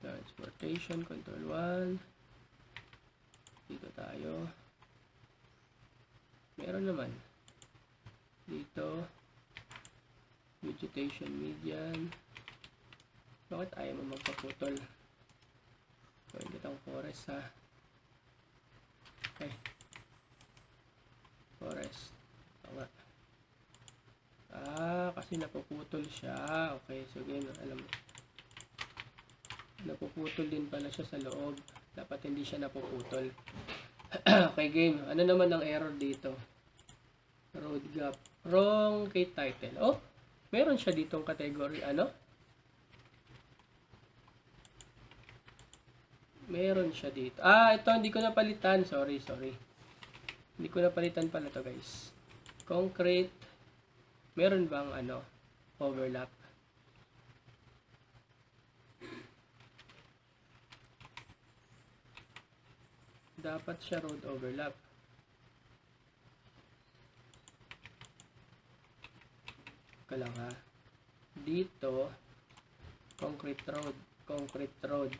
Speaker 1: Transportation, control 1. Dito tayo. Meron naman. Dito. Vegetation median. Bakit ayaw mo magpaputol? So, hindi itong forest ha. Okay. Forest. Tama. Kasi napuputol siya. Okay, so game, alam mo. Napuputol din pala siya sa loob. Dapat hindi siya napuputol. Okay, game. Ano naman ang error dito? Road gap. Wrong kay title. Meron siya ditong category. Meron siya dito. Ah, ito hindi ko napalitan. Sorry. Hindi ko napalitan pala to guys. Concrete. Meron bang overlap? Dapat siya road overlap. Lang ha. Dito, concrete road.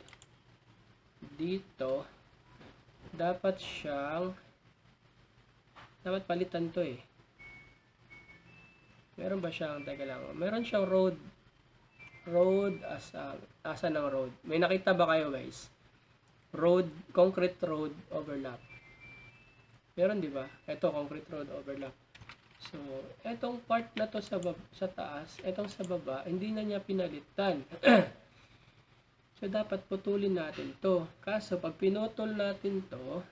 Speaker 1: Dito, dapat palitan to eh. Meron ba siyang, teka lang, meron siyang road asa ng road. May nakita ba kayo guys? Concrete road overlap. Meron di ba? Ito, concrete road overlap. So, etong part na to sa taas, etong sa baba, hindi na niya pinalitan. So, dapat putulin natin to. Kaso, pag pinutol natin to,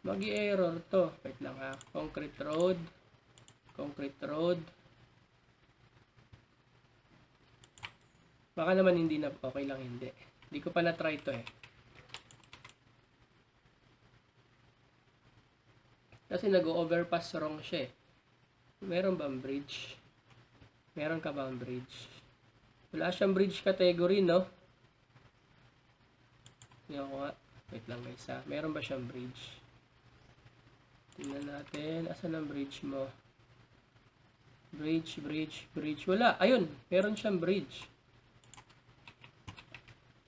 Speaker 1: mag-i-error to. Wait lang ha. Concrete road. Baka naman hindi na, okay lang hindi. Hindi ko pa na-try to eh. Kasi nag-overpass wrong siya eh. Meron bang bridge? Meron ka bang bridge? Wala siyang bridge category, no? Tingnan ko nga. Wait lang guys ha. Meron ba siyang bridge? Tingnan natin. Asan ang bridge mo? Bridge. Wala. Ayun. Meron siyang bridge.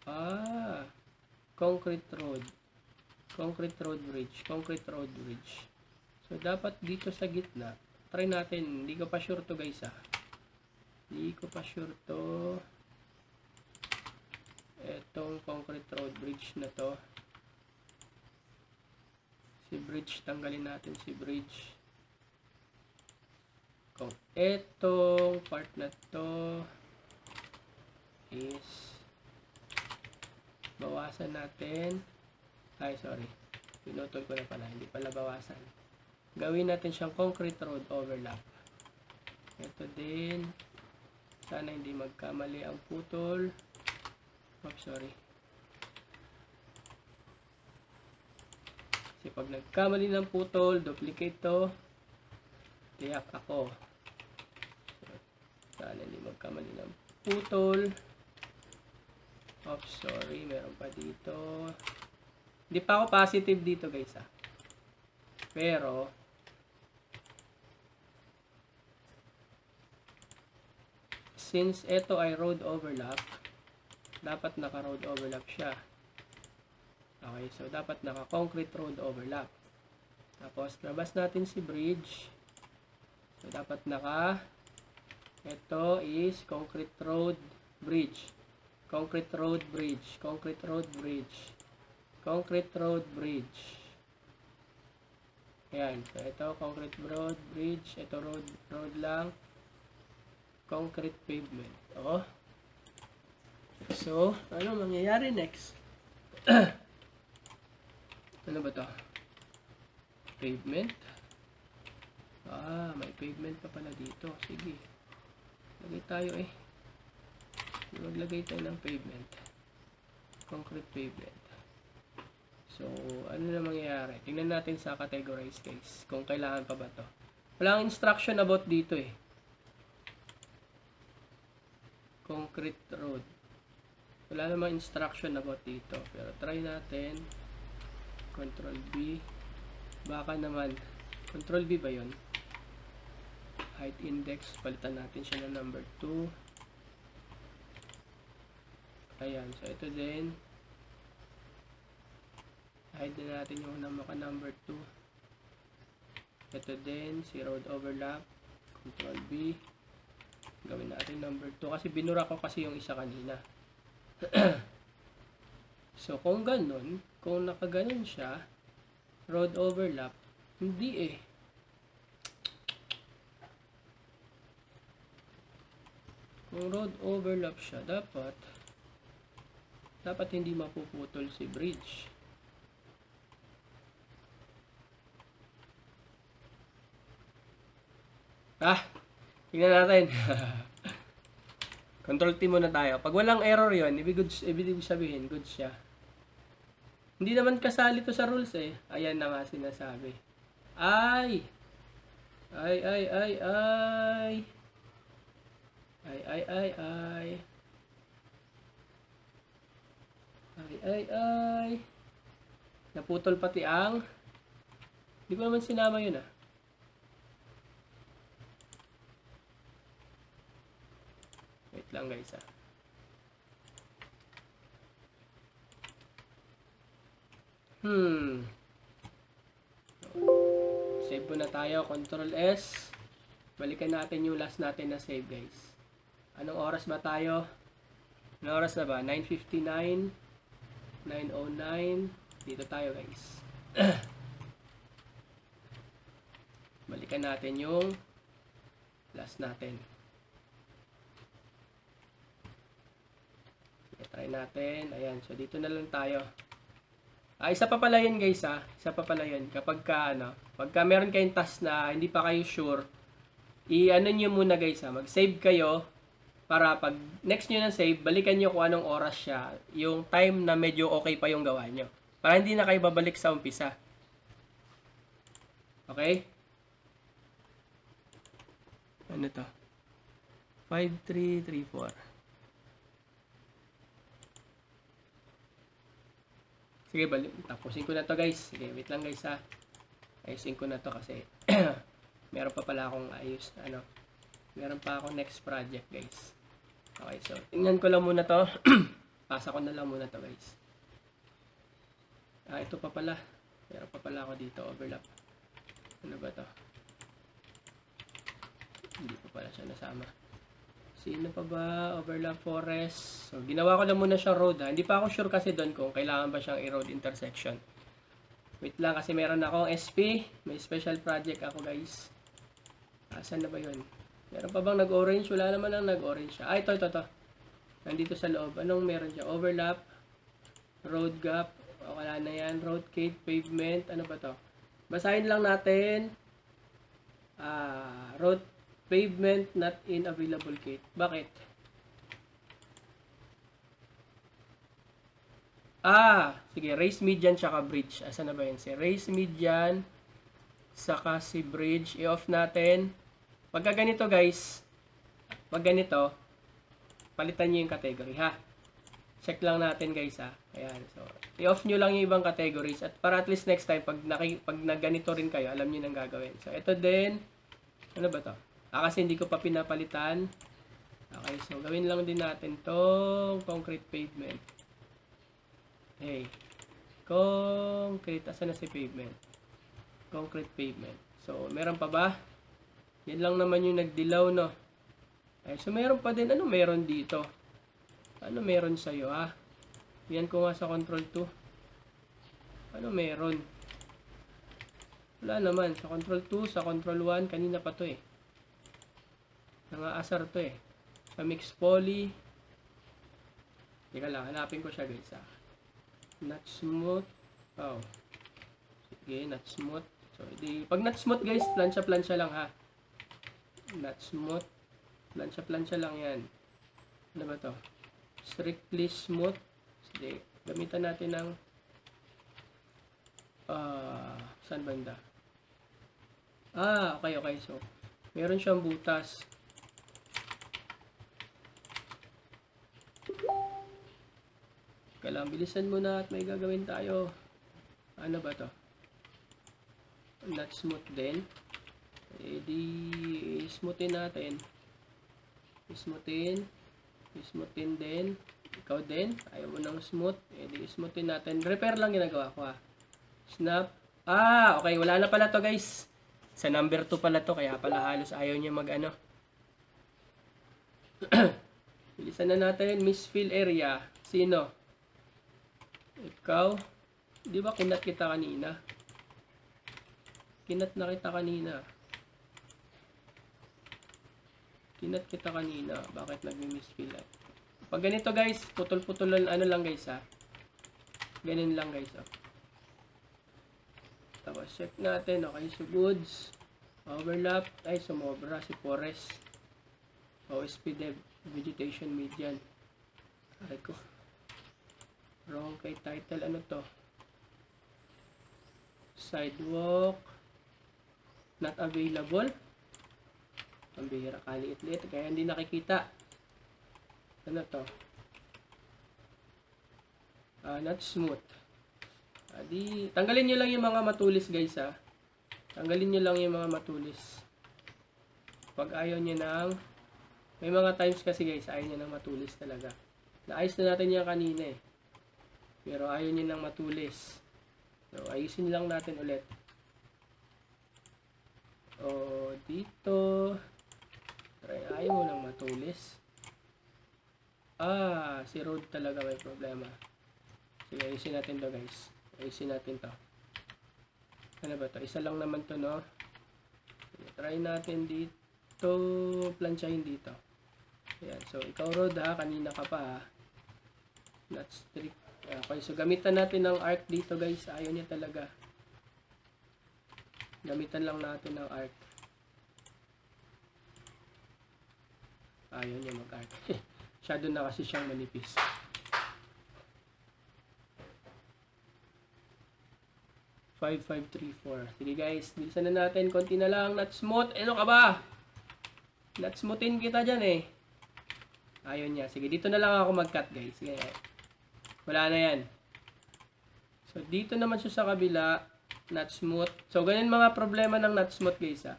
Speaker 1: Ah. Concrete road bridge. So, dapat dito sa gitna. Try natin. Hindi ko pa sure to guys ha. Etong concrete road bridge na to. Si bridge, tanggalin natin si bridge. Kung etong part na to is bawasan natin. Ay, sorry. Pinutol ko na pala. Hindi pala bawasan. Gawin natin siyang concrete road overlap. Ito din. Sana hindi magkamali ang putol. Oops, sorry. Kasi pag nagkamali ng putol, duplicate to. Tiyak ako. Sana hindi magkamali ng putol. Oops, sorry. Meron pa dito. Hindi pa ako positive dito guys ha. Pero since ito ay road overlap, dapat naka-road overlap siya. Okay, so dapat naka-concrete road overlap. Tapos, labas natin si bridge. So, dapat ito is concrete road bridge. Ayan, so ito, concrete road bridge. Ito, road lang. Concrete pavement. Oh. So, ano mangyayari next? Ano ba to? Pavement. Ah, may pavement pa pala dito. Sige. Lagay tayo eh. Maglagay tayo ng pavement. Concrete pavement. So, ano na mangyayari? Tingnan natin sa categorize guys. Kung kailangan pa ba to. Walang instruction about dito eh. Concrete road. Wala namang instruction about dito. Pero try natin. Control B. Baka naman. Control B ba yun? Height index. Palitan natin siya ng number 2. Ayan. So, ito din. Hide na natin yung number 2. Ito din. Si road overlap. Control B. Gawin natin number 2. Kasi binura ko kasi yung isa kanina. So, kung ganun, kung nakaganon siya, road overlap, hindi eh. Kung road overlap siya, dapat hindi mapuputol si bridge. Tingnan natin. Control T muna tayo. Pag walang error yun, ibig sabihin, good siya. Hindi naman kasali to sa rules eh. Ayan na nga sinasabi. Ay! Ay, ay, ay, ay! Ay, ay, ay, ay! Ay, ay, ay! Naputol pati ang... Hindi ko naman sinama yun ah. Wait lang guys ah. Save muna tayo. Control S. Balikan natin yung last natin na save guys. Anong oras ba tayo? Anong oras na ba? 9:59. 9:09. Dito tayo guys. Balikan natin yung last natin. Try natin. Ayan. So, dito na lang tayo. Isa pa pala yun guys ha. Isa pa pala yun. Kapag pagka meron kayong task na hindi pa kayo sure, i-ano nyo muna guys ha. Mag-save kayo para pag next nyo na save, balikan nyo kung anong oras siya. Yung time na medyo okay pa yung gawa nyo. Para hindi na kayo babalik sa umpisa. Okay? Ano to? 5334. Sige, tapusin ko na to guys. Sige, wait lang guys ha. Ayusin ko na to kasi meron pa pala akong meron pa akong next project guys. Okay, so tingnan ko lang muna to. Pasa ko na lang muna to guys. Ito pa pala. Meron pa pala ako dito, overlap. Ano ba to? Hindi pa pala siya nasama. Sino pa ba? Overlap forest. So, ginawa ko lang muna siyang road ha. Hindi pa ako sure kasi doon kung kailangan ba siyang i-road intersection. Wait lang kasi meron akong SP. May special project ako guys. Asan na ba yun? Meron pa bang nag-orange? Wala naman ang nag-orange siya. Ito. Nandito sa loob. Anong meron siya? Overlap. Road gap. Wala na yan. Road gate. Pavement. Ano ba to? Basahin lang natin. Road pavement not in available gate. Bakit? Sige. Race median tsaka bridge. Asan na ba yun? Si race median saka si bridge. I-off natin. Pagka ganito guys, pag ganito, palitan nyo yung category ha. Check lang natin guys ha. Ayan. So, i-off nyo lang yung ibang categories. At para at least next time, pag nagganito rin kayo, alam nyo nang gagawin. So, ito din. Ano ba to? Kasi hindi ko pa pinapalitan. Okay, so gawin lang din natin tong concrete pavement. Hey. Concrete. Asan na si pavement? Concrete pavement. So, meron pa ba? Yan lang naman yung nagdilaw, no? So meron pa din. Ano meron dito? Ano meron sa'yo, ha? Yan ko nga sa control 2. Ano meron? Wala naman. Sa control 2, sa control 1, kanina pa to eh. Nangaasar to eh. Sa mix poly. Teka lang, hanapin ko siya guys ha. Not smooth. Sige, not smooth. So, pag not smooth guys, plansya lang ha. Not smooth. Plansya lang yan. Ano ba to? Strictly smooth. Sige, gamitan natin ng saan banda? Okay. So, meron siyang butas. Kailangan bilisan muna at may gagawin tayo. Ano ba to? Not smooth din. Smoothin natin. Smoothin din. Ikaw din. Ayaw mo ng smooth. Smoothin natin. Repair lang ginagawa ko ha. Snap. Okay. Wala na pala to guys. Sa number 2 pala to. Kaya pala halos ayaw niya mag-ano. Bilisan na natin. Misfill area. Sino? Ikaw. Di ba kinat kita kanina? Kinat na kita kanina. Bakit nag-misfill? Pag ganito guys, putol-putulan ano lang guys ha. Ganun lang guys oh. Tapos check natin. Okay, so goods. Overlap. Sumobra si forest. OSP dev. Vegetation median. Aray ko. Wrong kay title. Ano to? sidewalk, not available. Ang bihira, kaliit-liit, kaya hindi nakikita. Ano to? Not smooth. Tanggalin nyo lang yung mga matulis guys ha. Tanggalin nyo lang yung mga matulis. Pag ayaw nyo ng, may mga times kasi guys, ayaw nyo ng matulis talaga. Naayos na natin yan kanina eh. Pero ayaw nyo ng matulis. So, ayusin lang natin ulit. O, dito. Ayaw mo ng matulis. Si road talaga may problema. Sige, ayusin natin to guys. Ayusin natin to. Ano ba to? Isa lang naman to, no? Try natin dito. Plansyahin dito. Ayan. So, ikaw road ha. Kanina ka pa ha. Not strict. Okay, so gamitan natin ng arc dito guys. Ayaw niya talaga. Gamitan lang natin ng arc. Ayaw niya mag-arc. Shadow na kasi siyang manipis. Five, 5, 3, 4. Sige guys, bilisan na natin. Konti na lang. Not smooth. Ano ka ba? Not smoothin kita dyan eh. Ayaw niya. Sige, dito na lang ako mag-cut guys. Sige. Wala na yan. So, dito naman siya sa kabila. Not smooth. So, ganyan mga problema ng not smooth guys ha.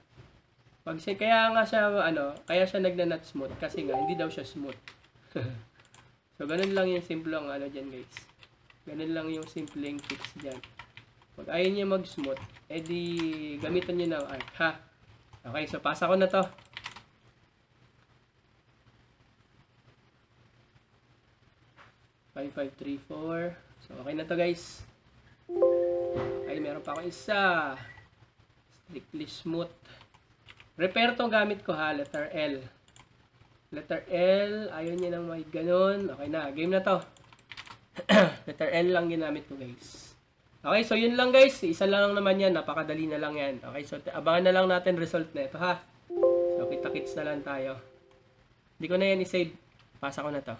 Speaker 1: Kaya nga siya, kaya siya nagna-not smooth. Kasi nga, hindi daw siya smooth. So, ganun lang yung simple ang dyan guys. Ganun lang yung simpleng fix dyan. Pag ayaw niya mag-smooth, edi gamitan niyo ng arc, ha? Okay, so pasa ko na to. Five, 5, 3, 4. So, okay na to guys. Okay, meron pa ako isa. Strictly smooth. Repair tong gamit ko ha, letter L. Letter L, ayaw niya nang may ganun. Okay na, game na to. Letter L lang ginamit ko guys. Okay, so yun lang guys. Isa lang naman yan. Napakadali na lang yan. Okay, so abangan na lang natin result na ito ha. So kita-kits na lang tayo. Hindi ko na yan i-save. Pasa ko na to.